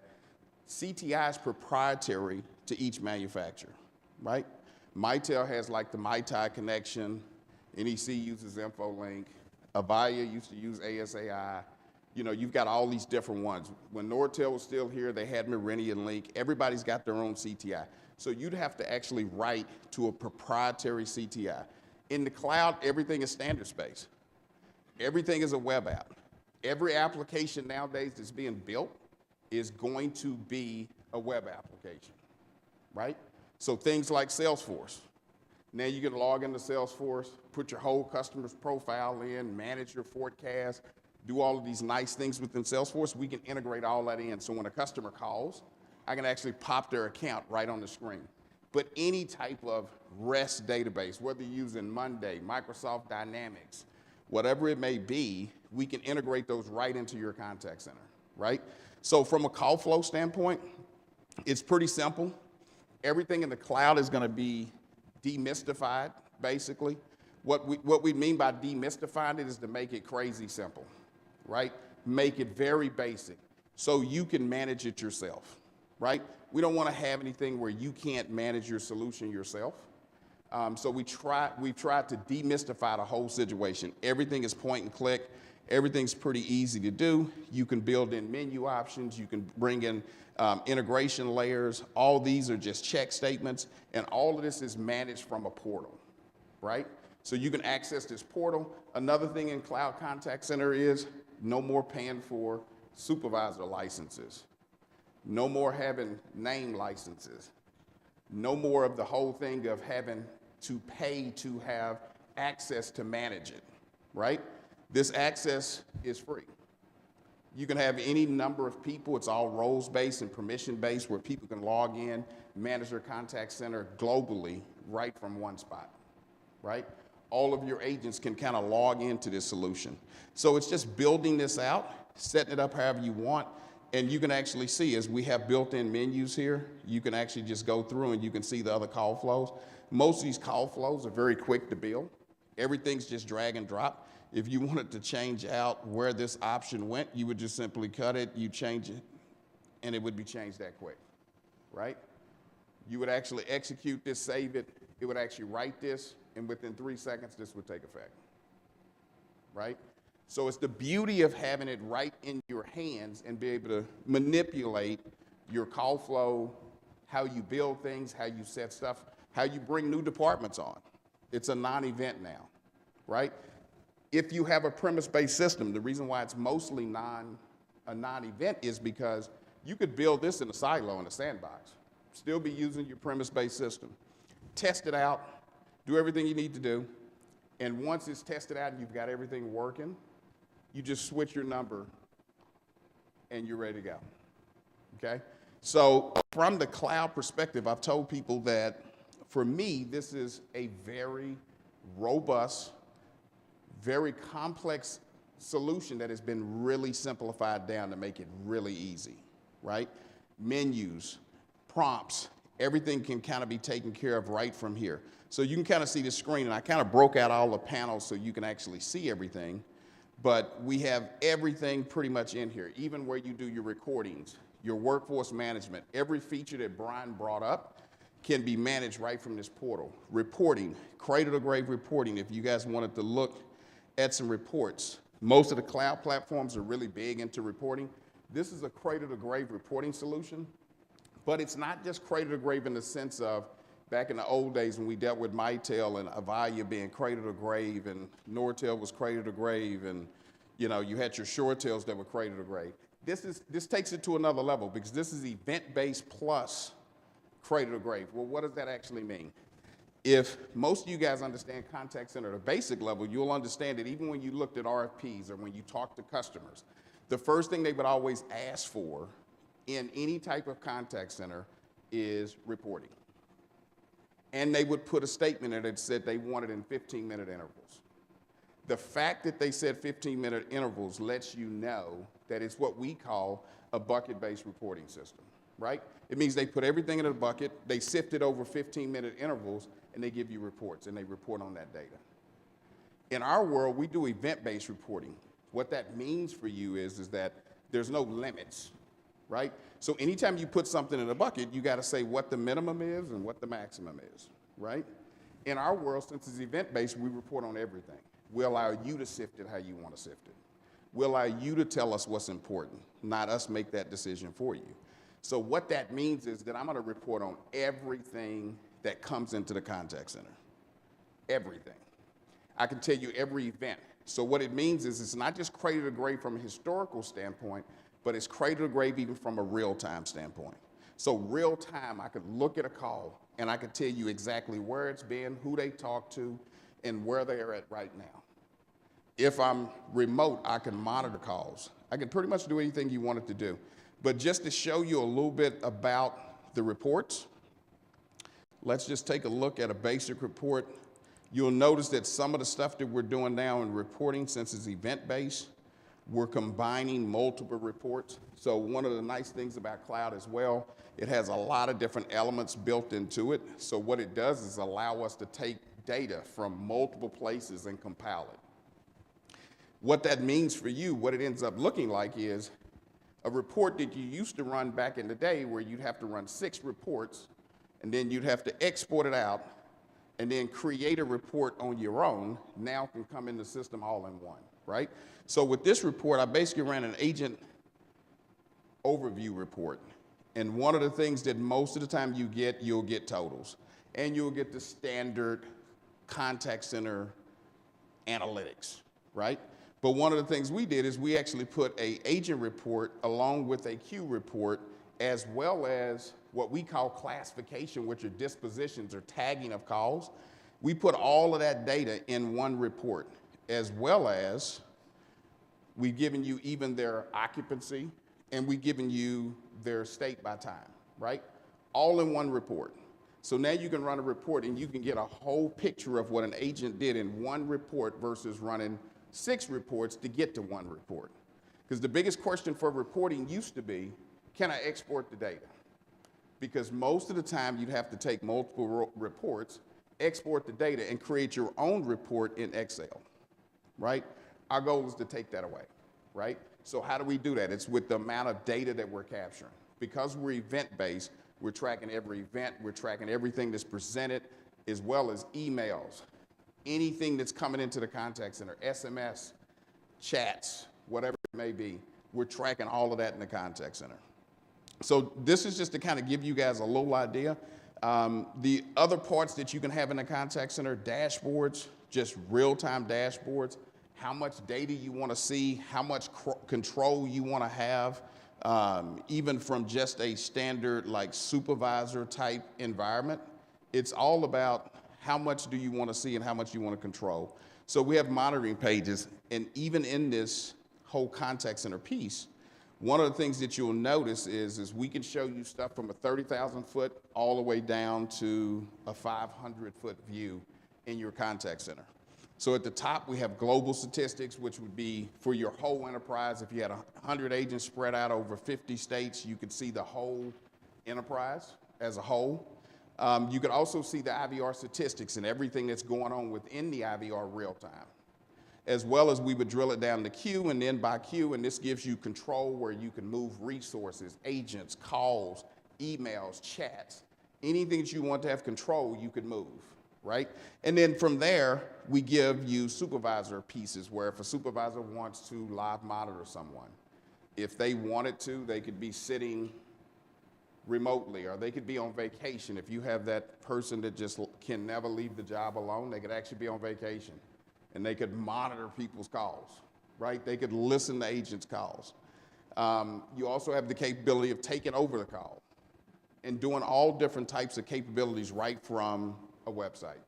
CTI is proprietary to each manufacturer, right? Mitel has like the Mitai connection. NEC uses InfoLink. Avaya used to use ASAI. You know, you've got all these different ones. When Nortel was still here, they had Meridian Link. Everybody's got their own CTI. So you'd have to actually write to a proprietary CTI. In the cloud, everything is standard space. Everything is a web app. Every application nowadays that's being built is going to be a web application, right? So things like Salesforce. Now you can log into Salesforce, put your whole customer's profile in, manage your forecast, do all of these nice things within Salesforce. We can integrate all that in. So when a customer calls, I can actually pop their account right on the screen. But any type of REST database, whether you're using Monday, Microsoft Dynamics, whatever it may be, we can integrate those right into your contact center, right? So from a call flow standpoint, it's pretty simple. Everything in the cloud is going to be demystified, basically. What we mean by demystifying it is to make it crazy simple, right? Make it very basic so you can manage it yourself, right? We don't want to have anything where you can't manage your solution yourself. So we've tried to demystify the whole situation. Everything is point and click. Everything's pretty easy to do. You can build in menu options. You can bring in integration layers. All these are just check statements, and all of this is managed from a portal, right? So you can access this portal. Another thing in Cloud Contact Center is no more paying for supervisor licenses. No more having name licenses. No more of the whole thing of having to pay to have access to manage it, right? This access is free. You can have any number of people. It's all roles-based and permission-based where people can log in, manage their contact center globally right from one spot, right? All of your agents can kind of log into this solution. So it's just building this out, setting it up however you want, and you can actually see as we have built-in menus here, you can actually just go through and you can see the other call flows. Most of these call flows are very quick to build. Everything's just drag and drop. If you wanted to change out where this option went, you would just simply cut it, you change it, and it would be changed that quick, right? You would actually execute this, save it, it would actually write this, and within 3 seconds, this would take effect, right? So it's the beauty of having it right in your hands and be able to manipulate your call flow, how you build things, how you set stuff, how you bring new departments on. It's a non-event now, right? If you have a premise-based system, the reason why it's mostly a non-event is because you could build this in a silo in a sandbox, still be using your premise-based system. Test it out, do everything you need to do, and once it's tested out and you've got everything working, you just switch your number and you're ready to go, okay? So from the cloud perspective, I've told people that for me, this is a very robust, very complex solution that has been really simplified down to make it really easy, right? Menus, prompts, everything can kind of be taken care of right from here. So you can kind of see the screen, and I kind of broke out all the panels so you can actually see everything, but we have everything pretty much in here, even where you do your recordings, your workforce management, every feature that Brian brought up can be managed right from this portal. Reporting, cradle-to-grave reporting, if you guys wanted to look at some reports. Most of the cloud platforms are really big into reporting. This is a cradle-to-grave reporting solution, but it's not just cradle-to-grave in the sense of back in the old days when we dealt with Mitel and Avaya being cradle-to-grave and Nortel was cradle-to-grave and you know, you had your ShoreTels that were cradle-to-grave. This takes it to another level because this is event-based plus cradle-to-grave. Well, what does that actually mean? If most of you guys understand contact center at a basic level, you'll understand that even when you looked at RFPs or when you talk to customers, the first thing they would always ask for in any type of contact center is reporting. And they would put a statement in it that said they wanted in 15-minute intervals. The fact that they said 15-minute intervals lets you know that it's what we call a bucket-based reporting system, right? It means they put everything in a bucket, they sift it over 15-minute intervals, and they give you reports, and they report on that data. In our world, we do event-based reporting. What that means for you is that there's no limits, right? So anytime you put something in a bucket, you got to say what the minimum is and what the maximum is, right? In our world, since it's event-based, we report on everything. We allow you to sift it how you want to sift it. We allow you to tell us what's important, not us make that decision for you. So what that means is that I'm going to report on everything that comes into the contact center. Everything. I can tell you every event. So what it means is it's not just cradle to grave from a historical standpoint, but it's cradle to grave even from a real-time standpoint. So real time, I could look at a call and I could tell you exactly where it's been, who they talked to, and where they are at right now. If I'm remote, I can monitor calls. I can pretty much do anything you want it to do. But just to show you a little bit about the reports, let's just take a look at a basic report. You'll notice that some of the stuff that we're doing now in reporting, since it's event-based, we're combining multiple reports. So one of the nice things about cloud as well, it has a lot of different elements built into it. So what it does is allow us to take data from multiple places and compile it. What that means for you, what it ends up looking like is a report that you used to run back in the day where you'd have to run 6 reports and then you'd have to export it out and then create a report on your own, now can come in the system all in one. right? So with this report, I basically ran an agent overview report. And one of the things that most of the time you'll get totals. And you'll get the standard contact center analytics, right? But one of the things we did is we actually put a agent report along with a queue report, as well as what we call classification, which are dispositions or tagging of calls. We put all of that data in one report, as well as we've given you even their occupancy, and we've given you their state by time, right? All in one report. So now you can run a report and you can get a whole picture of what an agent did in one report versus running 6 reports to get to one report. Because the biggest question for reporting used to be, can I export the data? Because most of the time you'd have to take multiple reports, export the data, and create your own report in Excel, right? Our goal is to take that away, right? So how do we do that? It's with the amount of data that we're capturing. Because we're event-based, we're tracking every event, we're tracking everything that's presented, as well as emails, anything that's coming into the contact center, SMS, chats, whatever it may be, we're tracking all of that in the contact center. So this is just to kind of give you guys a little idea. The other parts that you can have in the contact center, dashboards, just real-time dashboards, how much data you want to see, how much control you want to have, even from just a standard like supervisor type environment. It's all about how much do you want to see and how much you want to control. So we have monitoring pages, and even in this whole contact center piece, one of the things that you'll notice is we can show you stuff from a 30,000 foot all the way down to a 500 foot view in your contact center. So at the top, we have global statistics, which would be for your whole enterprise. If you had 100 agents spread out over 50 states, you could see the whole enterprise as a whole. You could also see the IVR statistics and everything that's going on within the IVR real time, as well as we would drill it down to queue and then by queue, and this gives you control where you can move resources, agents, calls, emails, chats, anything that you want to have control, you could move, right? And then from there, we give you supervisor pieces where if a supervisor wants to live monitor someone, if they wanted to, they could be sitting remotely, or they could be on vacation. If you have that person that just can never leave the job alone, they could actually be on vacation. And they could monitor people's calls, right? They could listen to agents' calls. You also have the capability of taking over the call and doing all different types of capabilities right from a website.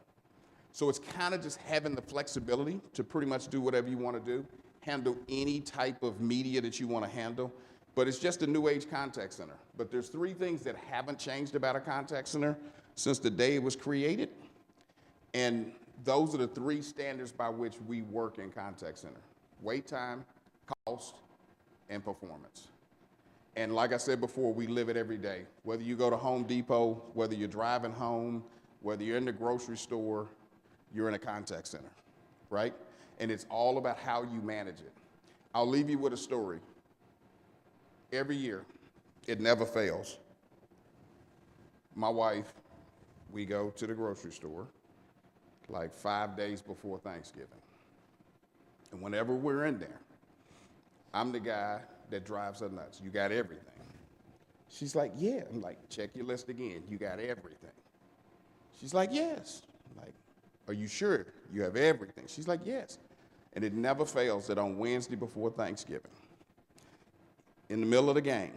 So it's kind of just having the flexibility to pretty much do whatever you want to do, handle any type of media that you want to handle, but it's just a new age contact center. But there's 3 things that haven't changed about a contact center since the day it was created. And those are the 3 standards by which we work in contact center: wait time, cost, and performance. And like I said before, we live it every day. Whether you go to Home Depot, whether you're driving home, whether you're in the grocery store, you're in a contact center, right? And it's all about how you manage it. I'll leave you with a story. Every year, it never fails. My wife, we go to the grocery store like 5 days before Thanksgiving. And whenever we're in there, I'm the guy that drives her nuts. You got everything. She's like, yeah. I'm like, check your list again. You got everything. She's like, yes. I'm like, are you sure you have everything? She's like, yes. And it never fails that on Wednesday before Thanksgiving, in the middle of the game,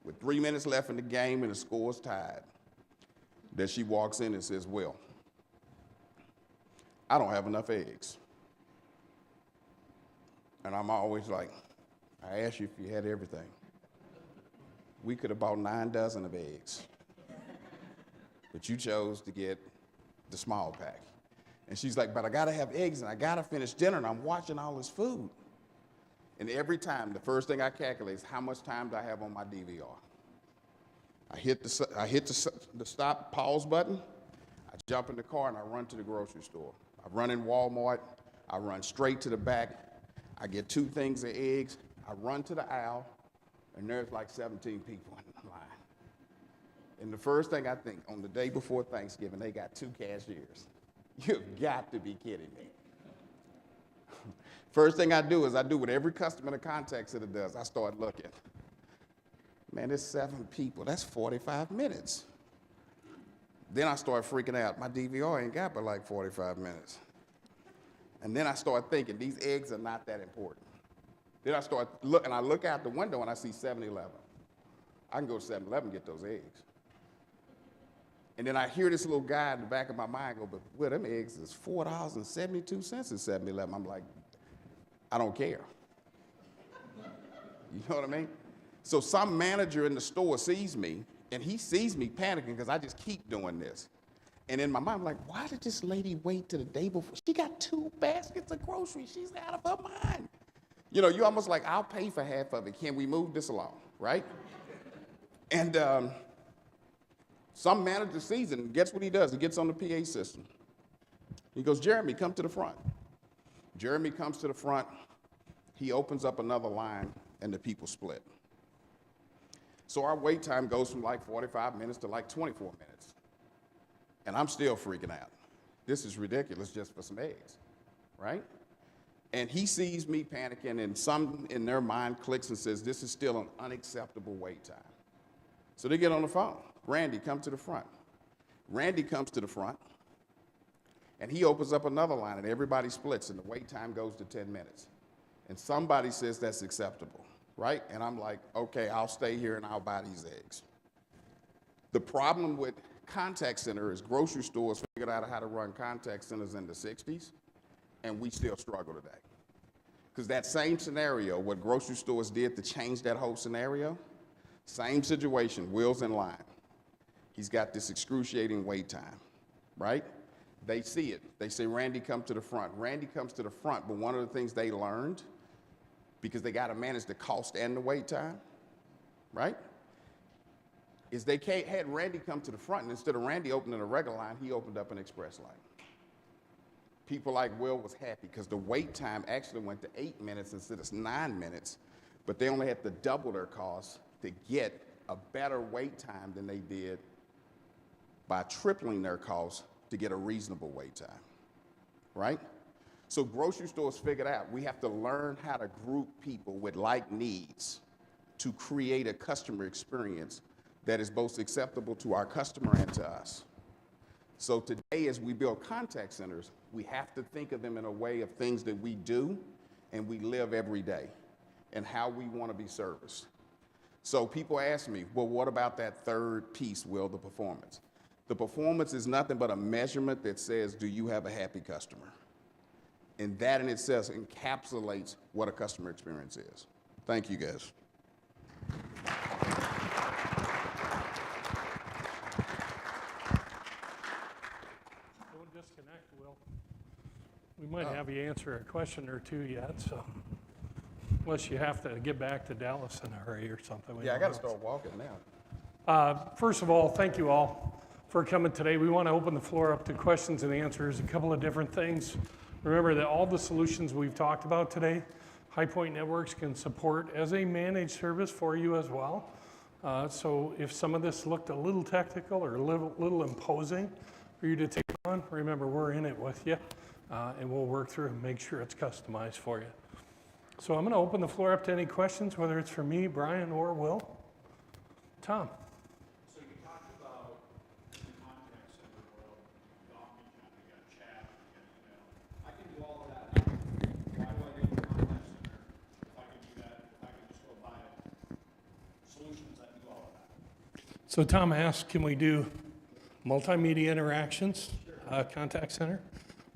with 3 minutes left in the game and the score's tied, that she walks in and says, well, I don't have enough eggs. And I'm always like, I asked you if you had everything. We could have bought 9 dozen of eggs, but you chose to get the small pack. And she's like, but I gotta have eggs and I gotta finish dinner and I'm watching all this food. And every time, the first thing I calculate is how much time do I have on my DVR. I hit the stop pause button, I jump in the car and I run to the grocery store. I run in Walmart, I run straight to the back, I get 2 things of eggs, I run to the aisle, and there's like 17 people in line. And the first thing I think, on the day before Thanksgiving, they got 2 cashiers. You've got to be kidding me. First thing I do is I do what every customer in the contact center does. I start looking. Man, there's 7 people. That's 45 minutes. Then I start freaking out. My DVR ain't got but like 45 minutes. And then I start thinking, these eggs are not that important. Then I start looking, I look out the window and I see 7-Eleven. I can go to 7-Eleven and get those eggs. And then I hear this little guy in the back of my mind go, but well, them eggs is $4.72 at 7-Eleven. I'm like, I don't care. You know what I mean? So some manager in the store sees me, and he sees me panicking because I just keep doing this. And in my mind, I'm like, why did this lady wait till the day before? She got 2 baskets of groceries. She's out of her mind. You know, you're almost like, I'll pay for half of it. Can we move this along, right? And some manager sees it, and guess what he does? He gets on the PA system. He goes, Jeremy, come to the front. Jeremy comes to the front. He opens up another line, and the people split. So our wait time goes from like 45 minutes to like 24 minutes. And I'm still freaking out. This is ridiculous just for some eggs, right? And he sees me panicking, and some in their mind clicks and says, this is still an unacceptable wait time. So they get on the phone. Randy, come to the front. Randy comes to the front, and he opens up another line, and everybody splits, and the wait time goes to 10 minutes. And somebody says that's acceptable, right? And I'm like, okay, I'll stay here and I'll buy these eggs. The problem with contact center is grocery stores figured out how to run contact centers in the 60s, and we still struggle today. Because that same scenario, what grocery stores did to change that whole scenario, same situation, Will's in line. He's got this excruciating wait time, right? They see it. They say, Randy, come to the front. Randy comes to the front, but one of the things they learned, because they got to manage the cost and the wait time, right, is they had Randy come to the front, and instead of Randy opening a regular line, he opened up an express line. People like Will was happy because the wait time actually went to 8 minutes instead of 9 minutes, but they only had to double their costs to get a better wait time than they did by tripling their costs to get a reasonable wait time, right? So grocery stores figured out we have to learn how to group people with like needs to create a customer experience that is both acceptable to our customer and to us. So today, as we build contact centers, we have to think of them in a way of things that we do and we live every day and how we want to be serviced. So people ask me, well, what about that third piece, Will, the performance? The performance is nothing but a measurement that says, do you have a happy customer? And that in itself encapsulates what a customer experience is. Thank you, guys.
Don't disconnect, Will. We might have you answer a question or two yet, so unless you have to get back to Dallas in a hurry or something.
Yeah, I got to start walking now.
First of all, thank you all for coming today. We want to open the floor up to questions and answers, a couple of different things. Remember that all the solutions we've talked about today, High Point Networks can support as a managed service for you as well. So if some of this looked a little technical or a little imposing for you to take on, remember we're in it with you, and we'll work through and make sure it's customized for you. So I'm going to open the floor up to any questions, whether it's for me, Brian, or Will. Tom.
So you talked about the contact center world, the omnichannel, you got chat, you got email. I can do all of that now. Why do I need a contact center if I can do that, if I can just go buy solutions that do all of that?
So Tom asked, can we do multimedia interactions, contact center?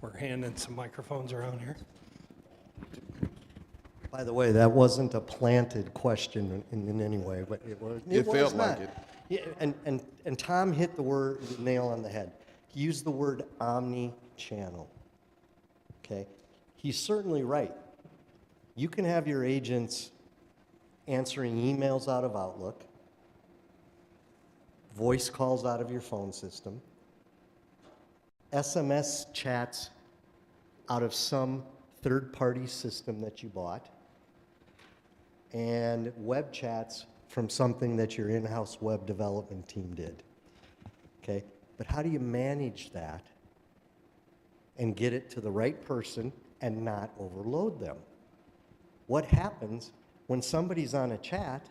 We're handing some microphones around here.
By the way, that wasn't a planted question in any way, but it was.
It felt
not.
like it.
Yeah, and Tom hit the nail on the head. He used the word omni-channel. Okay, he's certainly right. You can have your agents answering emails out of Outlook, voice calls out of your phone system, SMS chats out of some third-party system that you bought, and web chats from something that your in-house web development team did. Okay? But how do you manage that and get it to the right person and not overload them? What happens when somebody's on a chat,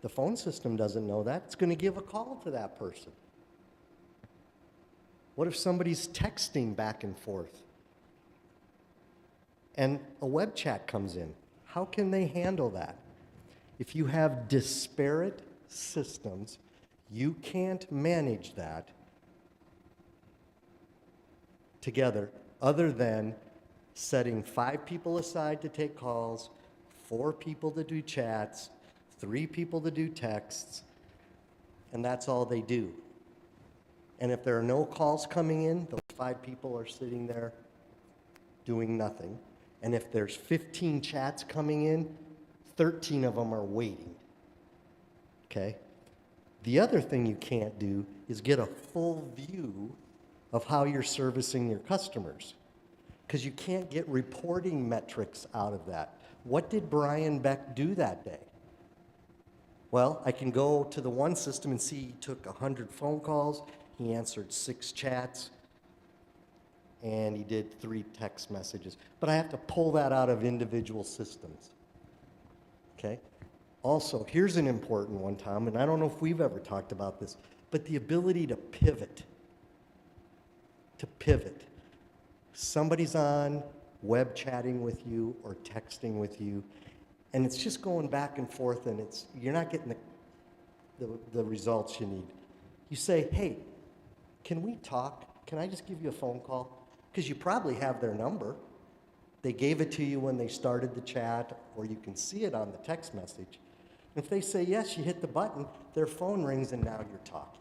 the phone system doesn't know that, it's going to give a call to that person. What if somebody's texting back and forth and a web chat comes in? How can they handle that? If you have disparate systems, you can't manage that together other than setting 5 people aside to take calls, 4 people to do chats, 3 people to do texts, and that's all they do. And if there are no calls coming in, those 5 people are sitting there doing nothing. And if there's 15 chats coming in, 13 of them are waiting. Okay? The other thing you can't do is get a full view of how you're servicing your customers, because you can't get reporting metrics out of that. What did Brian Beck do that day? Well, I can go to the one system and see he took 100 phone calls, he answered 6 chats, and he did 3 text messages. But I have to pull that out of individual systems. Okay? Also, here's an important one, Tom, and I don't know if we've ever talked about this, but the ability to pivot. To pivot. Somebody's on web chatting with you or texting with you, and it's just going back and forth, and you're not getting the results you need. You say, hey, can we talk? Can I just give you a phone call? Because you probably have their number. They gave it to you when they started the chat, or you can see it on the text message. And if they say yes, you hit the button, their phone rings, and now you're talking.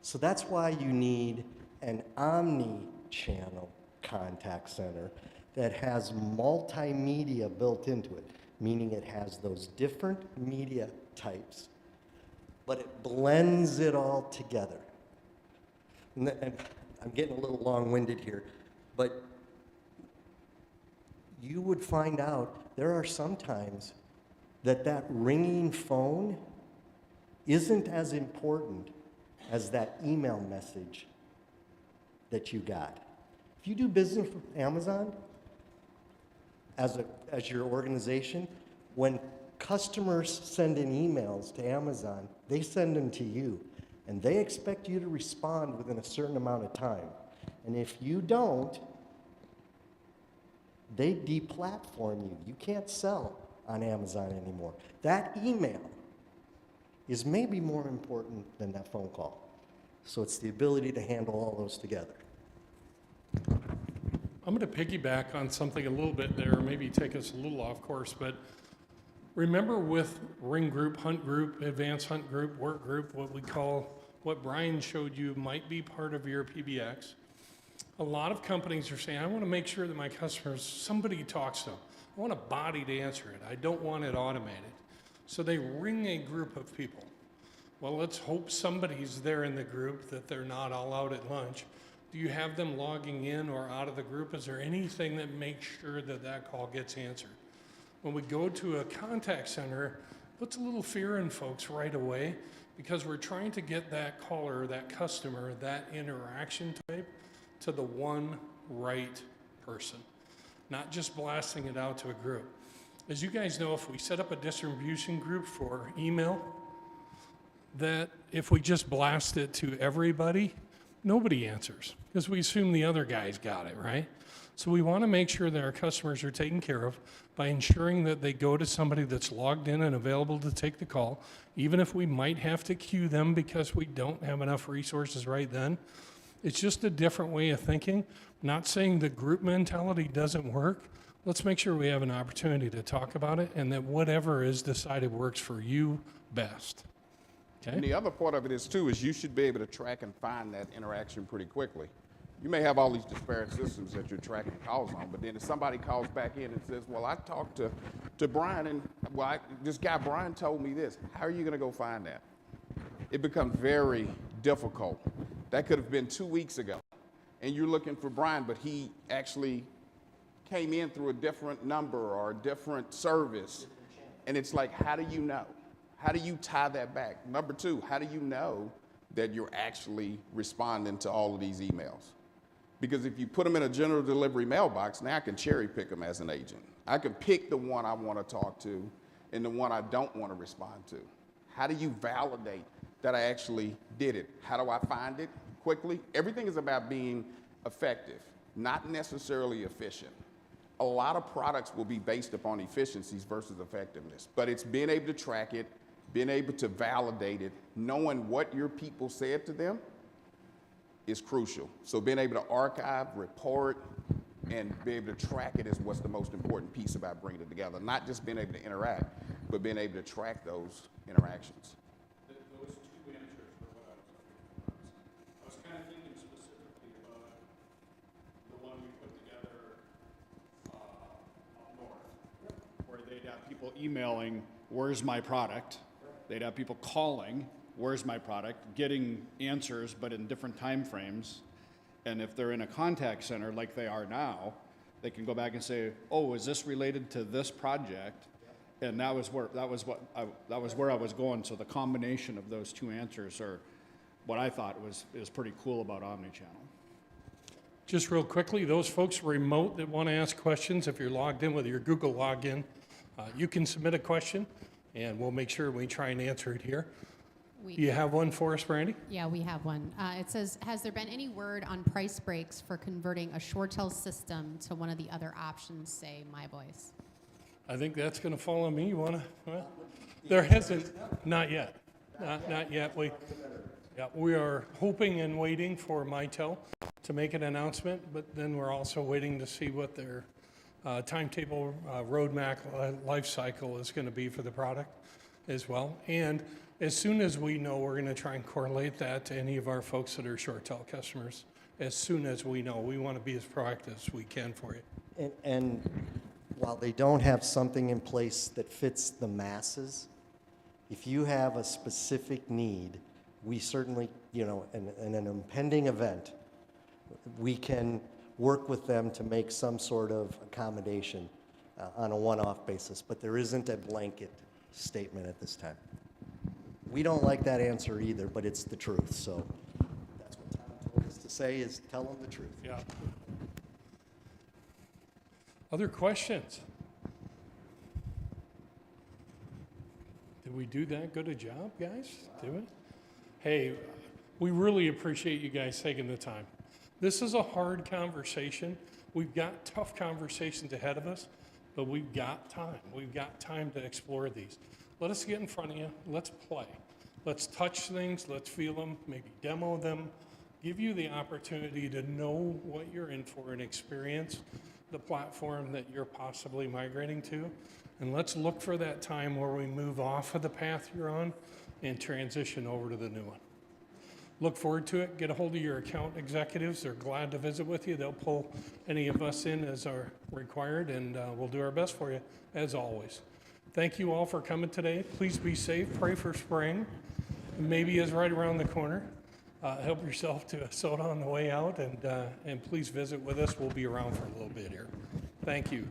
So that's why you need an omni-channel contact center that has multimedia built into it, meaning it has those different media types, but it blends it all together. And I'm getting a little long-winded here, but you would find out there are some times that ringing phone isn't as important as that email message that you got. If you do business with Amazon as your organization, when customers send in emails to Amazon, they send them to you, and they expect you to respond within a certain amount of time. And if you don't, they deplatform you. You can't sell on Amazon anymore. That email is maybe more important than that phone call. So it's the ability to handle all those together.
I'm going to piggyback on something a little bit there, maybe take us a little off course, but remember with ring group, hunt group, advanced hunt group, work group, what Brian showed you might be part of your PBX. A lot of companies are saying, I want to make sure that my customers, somebody talks to them. I want a body to answer it. I don't want it automated. So they ring a group of people. Well, let's hope somebody's there in the group, that they're not all out at lunch. Do you have them logging in or out of the group? Is there anything that makes sure that that call gets answered? When we go to a contact center, it puts a little fear in folks right away, because we're trying to get that caller, that customer, that interaction type to the one right person, not just blasting it out to a group. As you guys know, if we set up a distribution group for email, that if we just blast it to everybody, nobody answers, because we assume the other guy's got it, right? So we want to make sure that our customers are taken care of by ensuring that they go to somebody that's logged in and available to take the call, even if we might have to queue them because we don't have enough resources right then. It's just a different way of thinking. Not saying the group mentality doesn't work. Let's make sure we have an opportunity to talk about it, and that whatever is decided works for you best. Okay?
And the other part of it is you should be able to track and find that interaction pretty quickly. You may have all these disparate systems that you're tracking calls on, but then if somebody calls back in and says, well, I talked to Brian, and this guy Brian told me this, how are you going to go find that? It becomes very difficult. That could have been 2 weeks ago, and you're looking for Brian, but he actually came in through a different number or a different service, and it's like, how do you know? How do you tie that back? Number 2, how do you know that you're actually responding to all of these emails? Because if you put them in a general delivery mailbox, now I can cherry pick them as an agent. I can pick the one I want to talk to and the one I don't want to respond to. How do you validate that I actually did it? How do I find it quickly? Everything is about being effective, not necessarily efficient. A lot of products will be based upon efficiencies versus effectiveness, but it's being able to track it, being able to validate it, knowing what your people said to them is crucial. So being able to archive, report, and be able to track it is what's the most important piece about bringing it together. Not just being able to interact, but being able to track those interactions.
Those two answers were what I was looking for. I was kind of thinking specifically about the one we put together up north, where they'd have people emailing, "Where's my product?" They'd have people calling, "Where's my product?" Getting answers, but in different time frames. And if they're in a contact center like they are now, they can go back and say, "Oh, is this related to this project?" And that was where I was going. So the combination of those two answers are what I thought is pretty cool about omnichannel.
Just real quickly, those folks remote that want to ask questions, if you're logged in with your Google login, you can submit a question, and we'll make sure we try and answer it here. Do you have one for us, Brandy?
Yeah, we have one. It says, has there been any word on price breaks for converting a ShoreTel system to one of the other options, say MyVoice?
I think that's going to fall on me. You want to? Well, there hasn't, not yet. Not yet. We are hoping and waiting for Mitel to make an announcement, but then we're also waiting to see what their timetable, roadmap, life cycle is going to be for the product as well. And as soon as we know, we're going to try and correlate that to any of our folks that are ShoreTel customers. As soon as we know, we want to be as proactive as we can for you.
And while they don't have something in place that fits the masses, if you have a specific need, we certainly, in an impending event, we can work with them to make some sort of accommodation on a one-off basis, but there isn't a blanket statement at this time. We don't like that answer either, but it's the truth, so that's what Tom told us to say, is tell them the truth.
Yeah. Other questions? Did we do that good a job, guys? Did we? Hey, we really appreciate you guys taking the time. This is a hard conversation. We've got tough conversations ahead of us, but we've got time. We've got time to explore these. Let us get in front of you. Let's play. Let's touch things. Let's feel them. Maybe demo them. Give you the opportunity to know what you're in for and experience the platform that you're possibly migrating to. And let's look for that time where we move off of the path you're on and transition over to the new one. Look forward to it. Get a hold of your account executives. They're glad to visit with you. They'll pull any of us in as are required, and we'll do our best for you, as always. Thank you all for coming today. Please be safe. Pray for spring. Maybe is right around the corner. Help yourself to a soda on the way out, and please visit with us. We'll be around for a little bit here. Thank you.